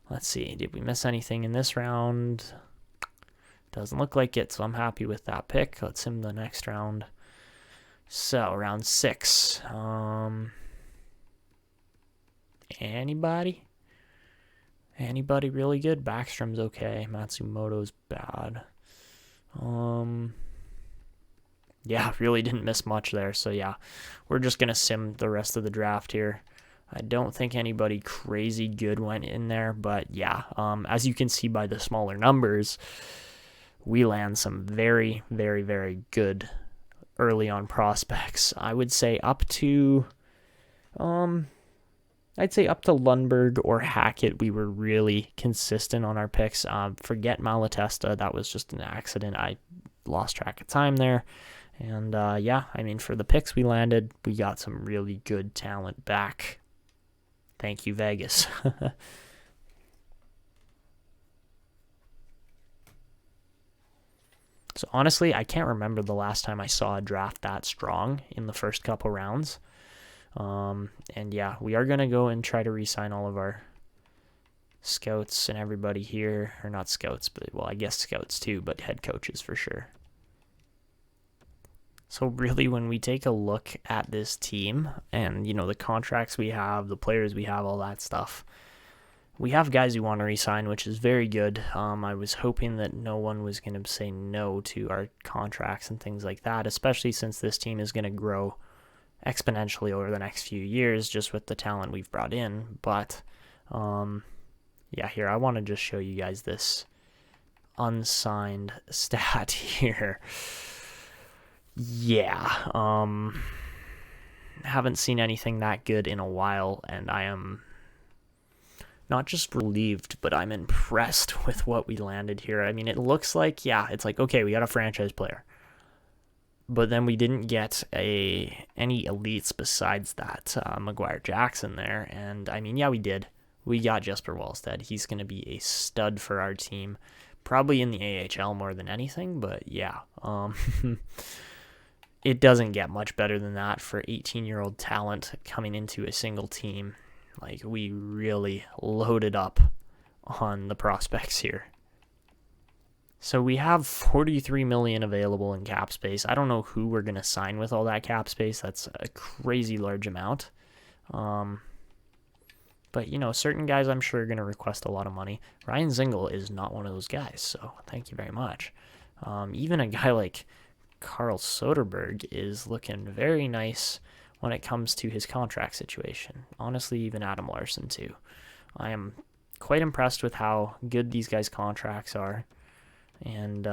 S2: let's see, did we miss anything in this round? Doesn't look like it, so I'm happy with that pick. Let's sim the next round. So round 6. Anybody really good? Backstrom's okay. Matsumoto's bad. Yeah, really didn't miss much there. So yeah, we're just going to sim the rest of the draft here. I don't think anybody crazy good went in there, but yeah, as you can see by the smaller numbers, we land some very, very, very good early on prospects. I would say up to, Lundberg or Hackett, we were really consistent on our picks. Forget Malatesta. That was just an accident. I lost track of time there. And, for the picks we landed, we got some really good talent back. Thank you, Vegas. So, honestly, I can't remember the last time I saw a draft that strong in the first couple rounds. We are going to go and try to re-sign all of our scouts and everybody here. Or not scouts, but, I guess scouts too, but head coaches for sure. So really, when we take a look at this team and, the contracts we have, the players we have, all that stuff, we have guys who want to re-sign, which is very good. I was hoping that no one was going to say no to our contracts and things like that, especially since this team is going to grow exponentially over the next few years just with the talent we've brought in. But, here, I want to just show you guys this unsigned stat here. Yeah, haven't seen anything that good in a while, and I am not just relieved, but I'm impressed with what we landed here. It looks like, it's like, okay, we got a franchise player, but then we didn't get any elites besides that Maguire Jackson there, and we did. We got Jesper Wallstedt. He's going to be a stud for our team, probably in the AHL more than anything, but yeah, it doesn't get much better than that for 18-year-old talent coming into a single team. Like, we really loaded up on the prospects here. So we have $43 million available in cap space. I don't know who we're going to sign with all that cap space. That's a crazy large amount. But, certain guys I'm sure are going to request a lot of money. Ryan Zingle is not one of those guys, so thank you very much. Even a guy like Carl Soderberg is looking very nice when it comes to his contract situation. Honestly, even Adam Larson too. I am quite impressed with how good these guys' contracts are, and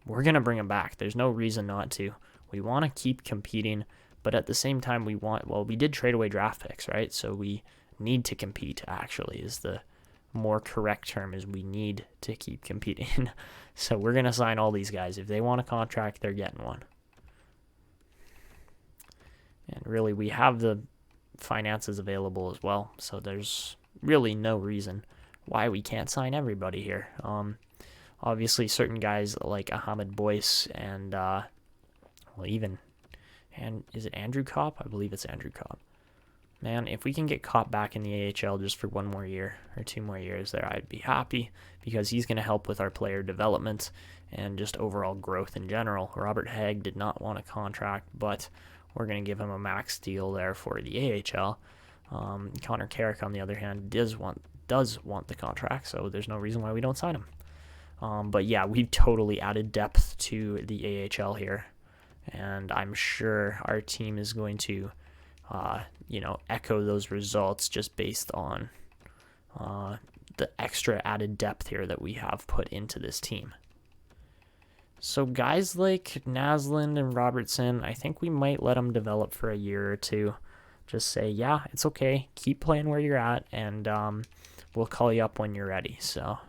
S2: we're going to bring them back. There's no reason not to. We want to keep competing, but at the same time we did trade away draft picks, right? So we need to compete, actually, is the more correct term, is we need to keep competing. So we're going to sign all these guys. If they want a contract, they're getting one. And really, we have the finances available as well. So there's really no reason why we can't sign everybody here. Obviously, certain guys like Ahmed Boyce and, is it Andrew Kopp? I believe it's Andrew Kopp. Man, if we can get Kopp back in the AHL just for 1 more year or 2 more years there, I'd be happy, because he's going to help with our player development and just overall growth in general. Robert Hagg did not want a contract, but we're going to give him a max deal there for the AHL. Connor Carrick, on the other hand, does want the contract, so there's no reason why we don't sign him. But yeah, we've totally added depth to the AHL here, and I'm sure our team is going to, echo those results just based on the extra added depth here that we have put into this team. So guys like Naslund and Robertson, I think we might let them develop for a year or two. Just say, yeah, it's okay. Keep playing where you're at, and we'll call you up when you're ready. So,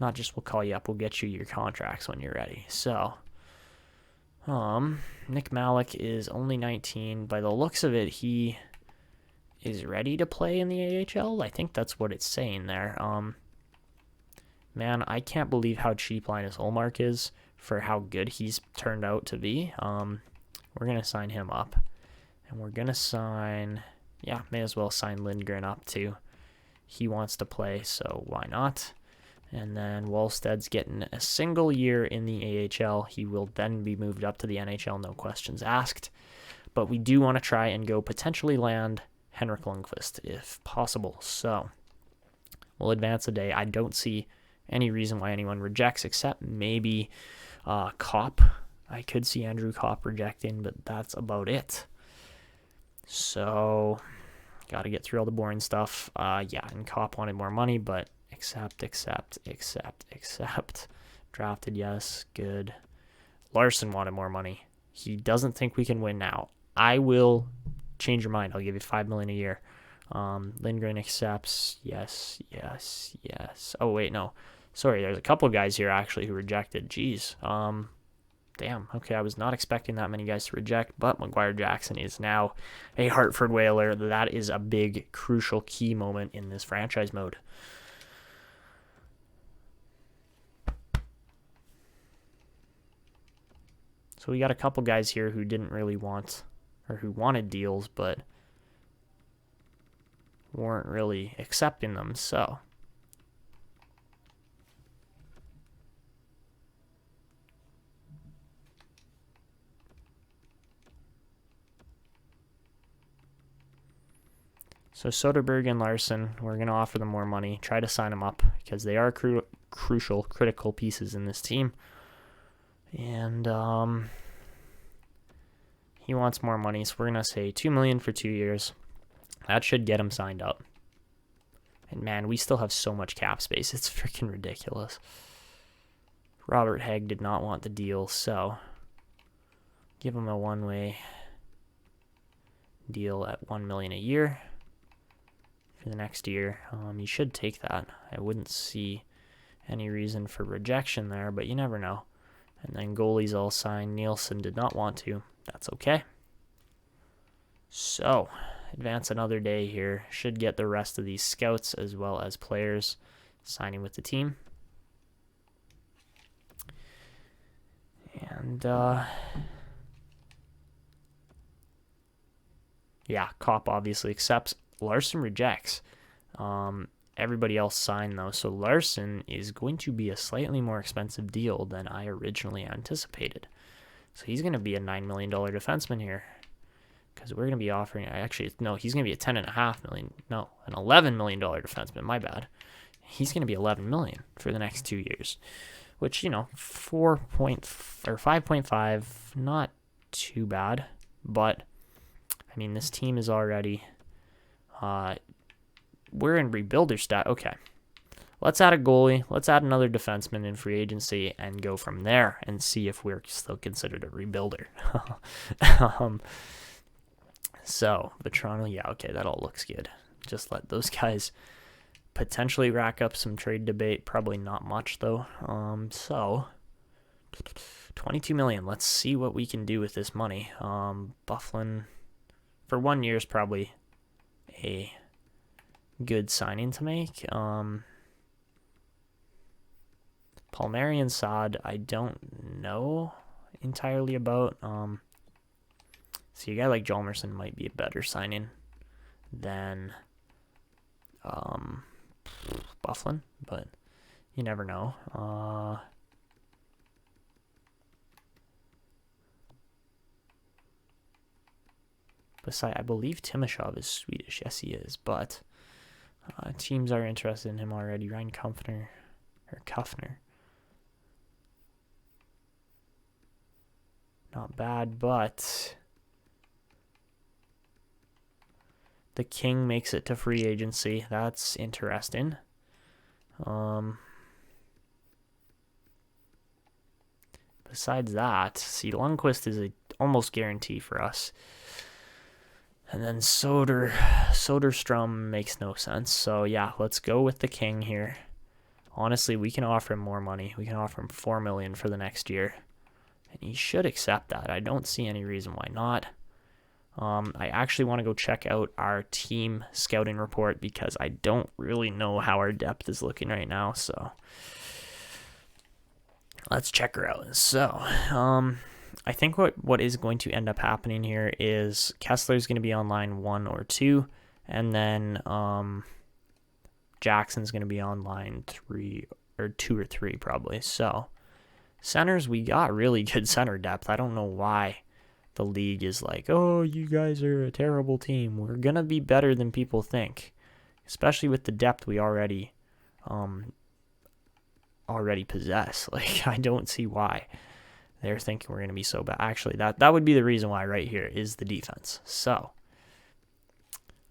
S2: not just we'll call you up, we'll get you your contracts when you're ready. So, Nick Malik is only 19. By the looks of it, he is ready to play in the AHL. I think that's what it's saying there. Man, I can't believe how cheap Linus Ullmark is for how good he's turned out to be. We're going to sign him up. And we're going to sign, may as well sign Lindgren up too. He wants to play, so why not? And then Wallsted's getting a single year in the AHL. He will then be moved up to the NHL, no questions asked. But we do want to try and go potentially land Henrik Lundqvist if possible. So we'll advance a day. I don't see any reason why anyone rejects except maybe Kopp. I could see Andrew Kopp rejecting, but that's about it. So, got to get through all the boring stuff. And Kopp wanted more money, but accept. Drafted, yes, good. Larson wanted more money. He doesn't think we can win now. I will change your mind. I'll give you $5 million a year. Lindgren accepts, yes. Oh, wait, no. Sorry, there's a couple of guys here, actually, who rejected. Jeez. Damn, okay, I was not expecting that many guys to reject, but Maguire Jackson is now a Hartford Whaler. That is a big, crucial, key moment in this franchise mode. So we got a couple guys here who didn't really want, or who wanted deals, but weren't really accepting them, so... So Soderberg and Larson, we're going to offer them more money, try to sign them up, because they are crucial, critical pieces in this team. And he wants more money, so we're going to say $2 million for 2 years. That should get him signed up. And man, we still have so much cap space, it's freaking ridiculous. Robert Hagg did not want the deal, so give him a one-way deal at $1 million a year. For the next year. You should take that. I wouldn't see any reason for rejection there, but you never know. And then goalies all signed. Nielsen did not want to. That's okay. So, advance another day here. Should get the rest of these scouts as well as players signing with the team. And, Kopp obviously accepts. Larson rejects. Everybody else signed, though, so Larson is going to be a slightly more expensive deal than I originally anticipated. So he's going to be a $9 million defenseman here, because we're going to be offering... he's going to be a $10.5 million... No, an $11 million defenseman, my bad. He's going to be $11 million for the next 2 years, which, 5.5, not too bad, but, I mean, this team is already... we're in rebuilder stat. Okay. Let's add a goalie. Let's add another defenseman in free agency and go from there and see if we're still considered a rebuilder. So, Vetrano, okay, that all looks good. Just let those guys potentially rack up some trade debate. Probably not much, though. So, $22 million. Let's see what we can do with this money. Bufflin, for 1 year, is probably a good signing to make. Palmieri and Saad, I don't know entirely about. So a guy like Hjalmarsson might be a better signing than Bufflin, but you never know. Besides, I believe Timashov is Swedish. Yes, he is. But teams are interested in him already. Ryan Kuffner. Not bad, but the King makes it to free agency. That's interesting. Besides that, see, Lundqvist is a almost guarantee for us. And then Soderstrom makes no sense. So yeah, let's go with the King here. Honestly, we can offer him more money. We can offer him $4 million for the next year. And he should accept that. I don't see any reason why not. I actually want to go check out our team scouting report because I don't really know how our depth is looking right now. So let's check her out. So, I think what is going to end up happening here is Kessler's going to be on line 1 or 2, and then Jackson's going to be on line 3 or 2 or 3 probably. So, centers, we got really good center depth. I don't know why the league is like, oh, you guys are a terrible team. We're going to be better than people think, especially with the depth we already possess. Like, I don't see why they're thinking we're going to be so bad. Actually, that would be the reason why right here is the defense. So,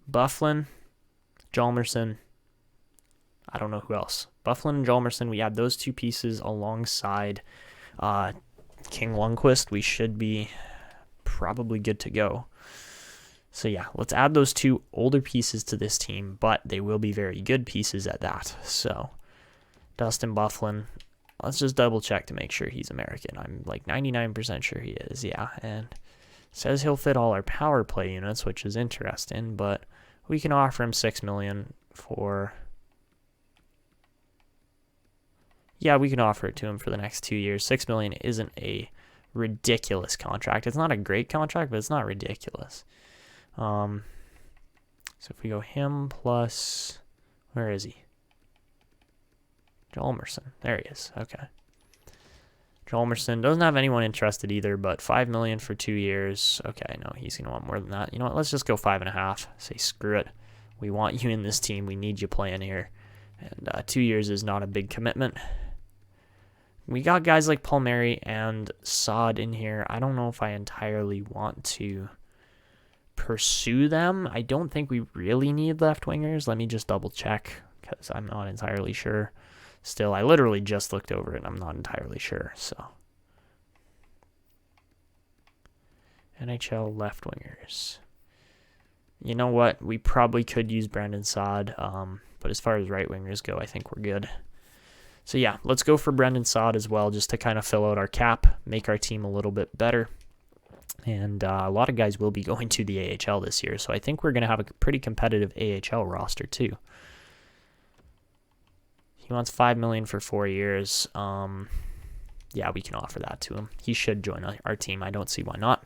S2: Bufflin, Hjalmarsson, I don't know who else. Bufflin and Hjalmarsson, we add those two pieces alongside King Lundqvist. We should be probably good to go. So yeah, let's add those two older pieces to this team, but they will be very good pieces at that. So, Dustin Bufflin, let's just double check to make sure he's American. I'm like 99% sure he is, yeah. And says he'll fit all our power play units, which is interesting, but we can offer him $6 million for... Yeah, we can offer it to him for the next 2 years. $6 million isn't a ridiculous contract. It's not a great contract, but it's not ridiculous. So if we go him plus... Where is he? Hjalmarsson. There he is. Okay. Hjalmarsson doesn't have anyone interested either, but $5 million for 2 years. Okay, no, he's going to want more than that. You know what? Let's just go 5.5. Say, screw it. We want you in this team. We need you playing here. And 2 years is not a big commitment. We got guys like Palmieri and Saad in here. I don't know if I entirely want to pursue them. I don't think we really need left wingers. Let me just double check because I'm not entirely sure. Still, I literally just looked over it and I'm not entirely sure. So, NHL left wingers. You know what? We probably could use Brandon Saad, but as far as right wingers go, I think we're good. So yeah, let's go for Brendan Saad as well, just to kind of fill out our cap, make our team a little bit better. And a lot of guys will be going to the AHL this year, so I think we're going to have a pretty competitive AHL roster too. He wants $5 million for 4 years. Yeah, we can offer that to him. He should join our team. I don't see why not.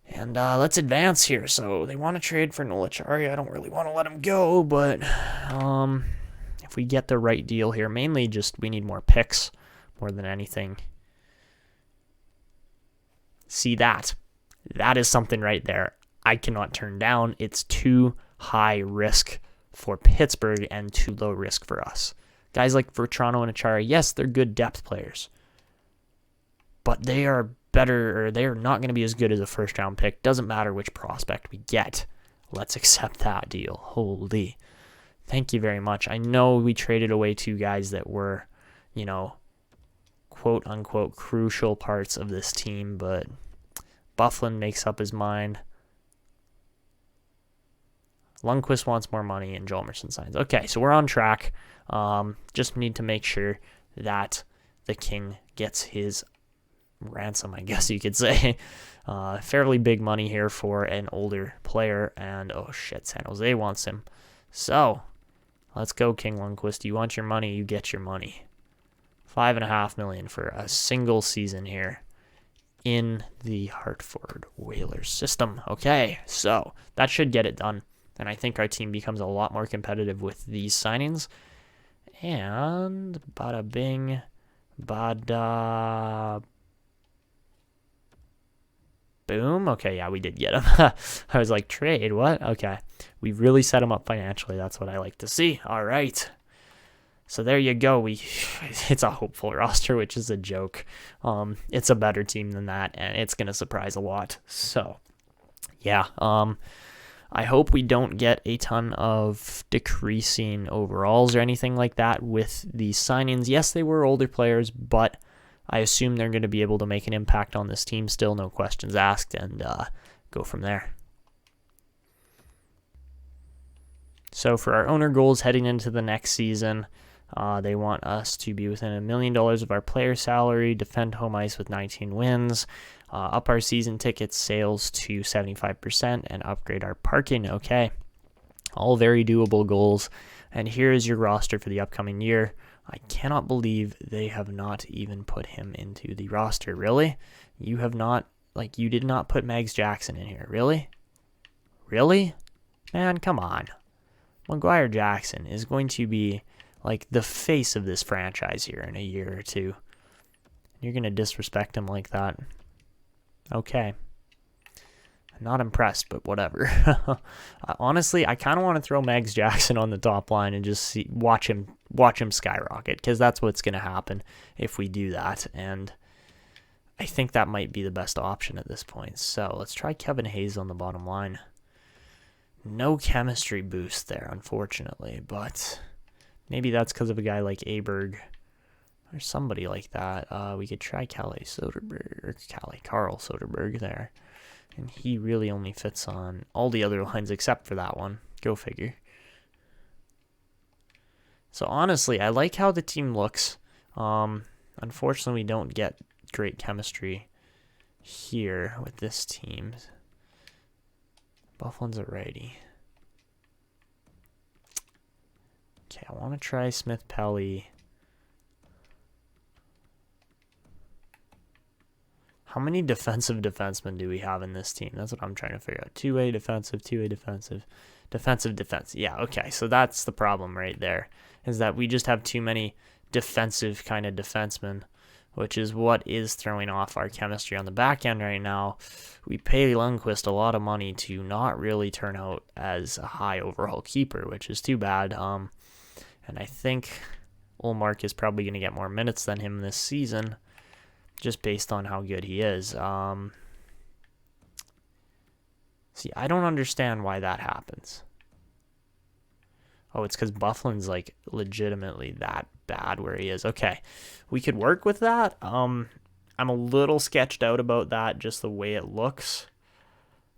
S2: And let's advance here. So they want to trade for Nola Chari. I don't really want to let him go, but if we get the right deal here, mainly just we need more picks more than anything. See that? That is something right there I cannot turn down. It's too high risk for Pittsburgh and too low risk for us. Guys like Vertrano and Achara, yes, they're good depth players, but they are better, or they're not going to be as good as a first-round pick. Doesn't matter which prospect we get. Let's accept that deal. Holy. Thank you very much. I know we traded away 2 guys that were, you know, quote-unquote crucial parts of this team, but Bufflin makes up his mind. Lundqvist wants more money, and Hjalmarsson signs. Okay, so we're on track. Just need to make sure that the King gets his ransom, I guess you could say. Fairly big money here for an older player, and oh shit, San Jose wants him. So, let's go, King Lundqvist. You want your money, you get your money. $5.5 million for a single season here in the Hartford Whalers system. Okay, so that should get it done. And I think our team becomes a lot more competitive with these signings. And bada bing, bada Boom. Okay, yeah, we did get him. I was like, trade, what? Okay. We really set him up financially. That's what I like to see. All right. So there you go. It's a hopeful roster, which is a joke. It's a better team than that, and it's going to surprise a lot. So, yeah. I hope we don't get a ton of decreasing overalls or anything like that with these signings. Yes, they were older players, but I assume they're going to be able to make an impact on this team still, no questions asked, and go from there. So for our owner goals heading into the next season, they want us to be within $1 million of our player salary, defend home ice with 19 wins, up our season ticket sales to 75%, and upgrade our parking. Okay, all very doable goals. And here is your roster for the upcoming year. I cannot believe they have not even put him into the roster. Really? You have not, you did not put Mags Jackson in here. Really? Really? Man, come on. Maguire Jackson is going to be the face of this franchise here in a year or two. You're going to disrespect him like that. Okay. I'm not impressed, but whatever. Honestly, I kind of want to throw Mags Jackson on the top line and just watch him skyrocket, because that's what's going to happen if we do that. And I think that might be the best option at this point. So let's try Kevin Hayes on the bottom line. No chemistry boost there, unfortunately, but maybe that's because of a guy like Aberg or somebody like that. We could try Carl Soderberg there. And he really only fits on all the other lines except for that one. Go figure. So honestly, I like how the team looks. Unfortunately, we don't get great chemistry here with this team. Bufflin's a righty. Okay, I want to try Smith Pelly. How many defensive defensemen do we have in this team? That's what I'm trying to figure out. 2A defensive, 2A defensive, defensive defense. Yeah, okay, so that's the problem right there, is that we just have too many defensive kind of defensemen, which is what is throwing off our chemistry on the back end right now. We pay Lundqvist a lot of money to not really turn out as a high overall keeper, which is too bad. And I think Ullmark is probably going to get more minutes than him this season, just based on how good he is. See, I don't understand why that happens. Oh, it's because Bufflin's legitimately that bad where he is. Okay, we could work with that. I'm a little sketched out about that, just the way it looks.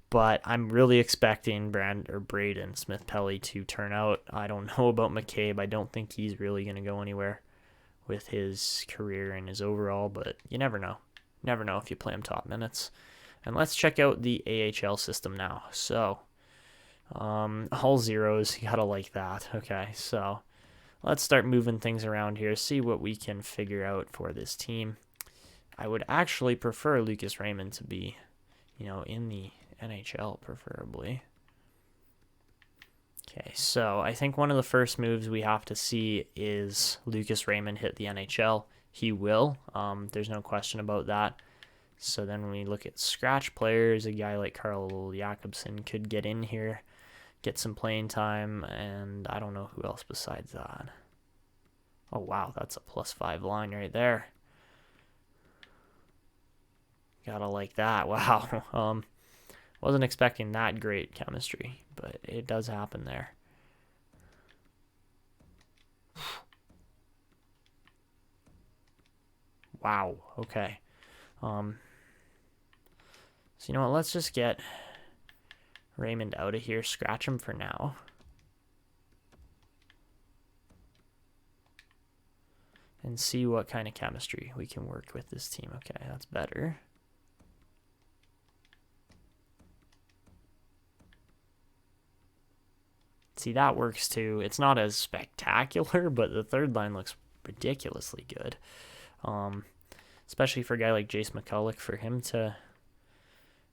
S2: But I'm really expecting Braden Smith Pelly to turn out. I don't know about McCabe. I don't think he's really going to go anywhere with his career and his overall, but you never know. Never know if you play him top minutes. And let's check out the AHL system now. So, all zeros, you gotta like that. Okay, so let's start moving things around here, see what we can figure out for this team. I would actually prefer Lucas Raymond to be, in the NHL preferably. Okay, so I think one of the first moves we have to see is Lucas Raymond hit the NHL. He will. There's no question about that. So then when we look at scratch players, a guy like Carl Jacobson could get in here, get some playing time, and I don't know who else besides that. Oh, wow, that's a +5 line right there. Gotta like that. Wow. Wasn't expecting that great chemistry, but it does happen there. Wow. Okay. So you know what? Let's just get Raymond out of here. Scratch him for now. And see what kind of chemistry we can work with this team. Okay, that's better. See, that works too. It's not as spectacular, but the third line looks ridiculously good. Especially for a guy like Jace McCulloch, for him to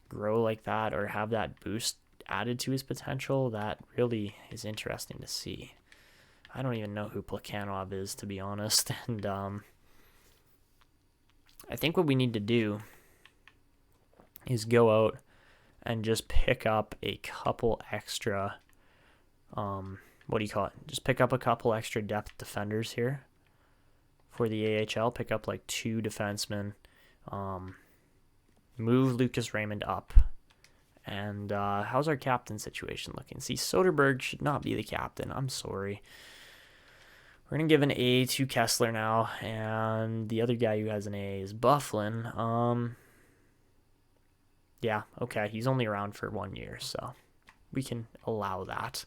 S2: grow like that or have that boost added to his potential, that really is interesting to see. I don't even know who Plekhanov is, to be honest. And I think what we need to do is go out and just pick up a couple extra, just pick up a couple extra depth defenders here for the AHL. Pick up like 2 defensemen, move Lucas Raymond up. And how's our captain situation looking? See, Soderberg should not be the captain. I'm sorry. We're going to give an A to Kessler now. And the other guy who has an A is Bufflin. Yeah, okay. He's only around for 1 year, so we can allow that.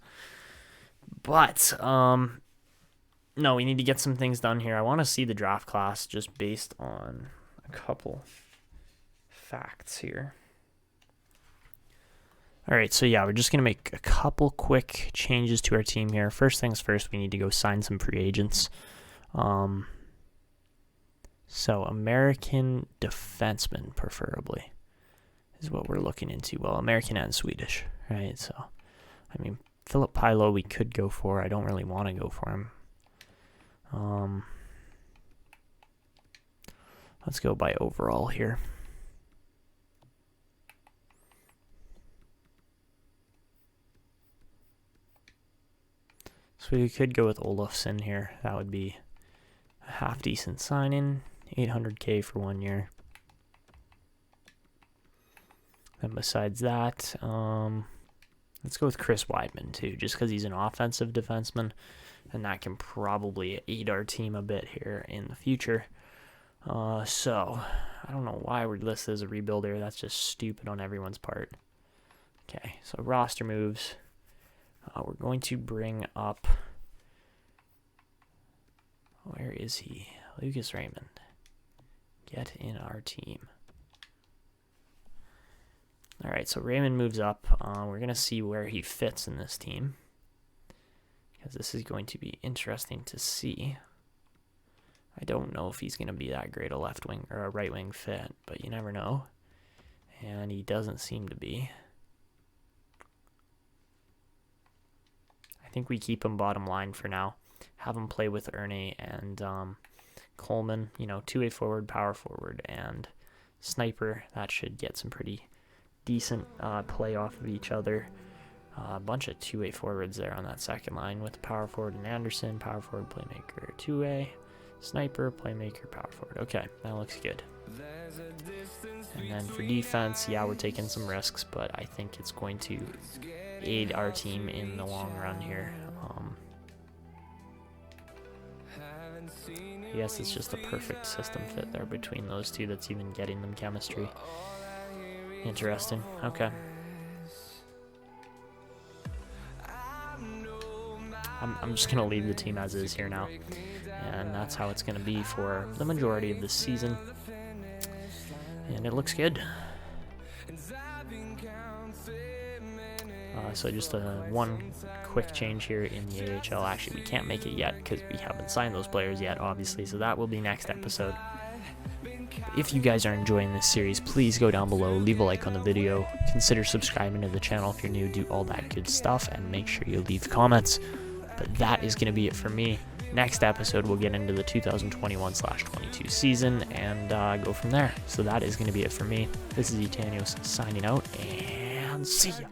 S2: But, no, we need to get some things done here. I want to see the draft class just based on a couple facts here. All right, so yeah, we're just going to make a couple quick changes to our team here. First things first, we need to go sign some free agents. So American defensemen, preferably, is what we're looking into. Well, American and Swedish, right? So, I mean, Philip Pylon we could go for. I don't really want to go for him. Let's go by overall here. So we could go with Olofsson here. That would be a half-decent sign-in. $800K for 1 year. And besides that, let's go with Chris Weidman too, just because he's an offensive defenseman, and that can probably aid our team a bit here in the future. So, I don't know why we're listed as a rebuilder. That's just stupid on everyone's part. Okay, so roster moves. We're going to bring up, where is he? Lucas Raymond. Get in our team. All right, so Raymond moves up. We're going to see where he fits in this team, because this is going to be interesting to see. I don't know if he's going to be that great a left wing or a right wing fit, but you never know. And he doesn't seem to be. I think we keep him bottom line for now. Have him play with Ernie and Coleman, two-way forward, power forward, and sniper. That should get some pretty decent play off of each other. A bunch of two-way forwards there on that second line with power forward and Anderson, power forward, playmaker, two-way, sniper, playmaker, power forward. Okay, that looks good. And then for defense, yeah, we're taking some risks, but I think it's going to aid our team in the long run here. I guess it's just a perfect system fit there between those two that's even getting them chemistry. Interesting. Okay. I'm just going to leave the team as is here now. And that's how it's going to be for the majority of this season. And it looks good. So just one quick change here in the AHL. Actually, we can't make it yet because we haven't signed those players yet, obviously. So that will be next episode. If you guys are enjoying this series, please go down below, leave a like on the video, consider subscribing to the channel if you're new, do all that good stuff, and make sure you leave comments. But that is going to be it for me. Next episode, we'll get into the 2021/22 season and go from there. So that is going to be it for me. This is Etanyos signing out, and see ya.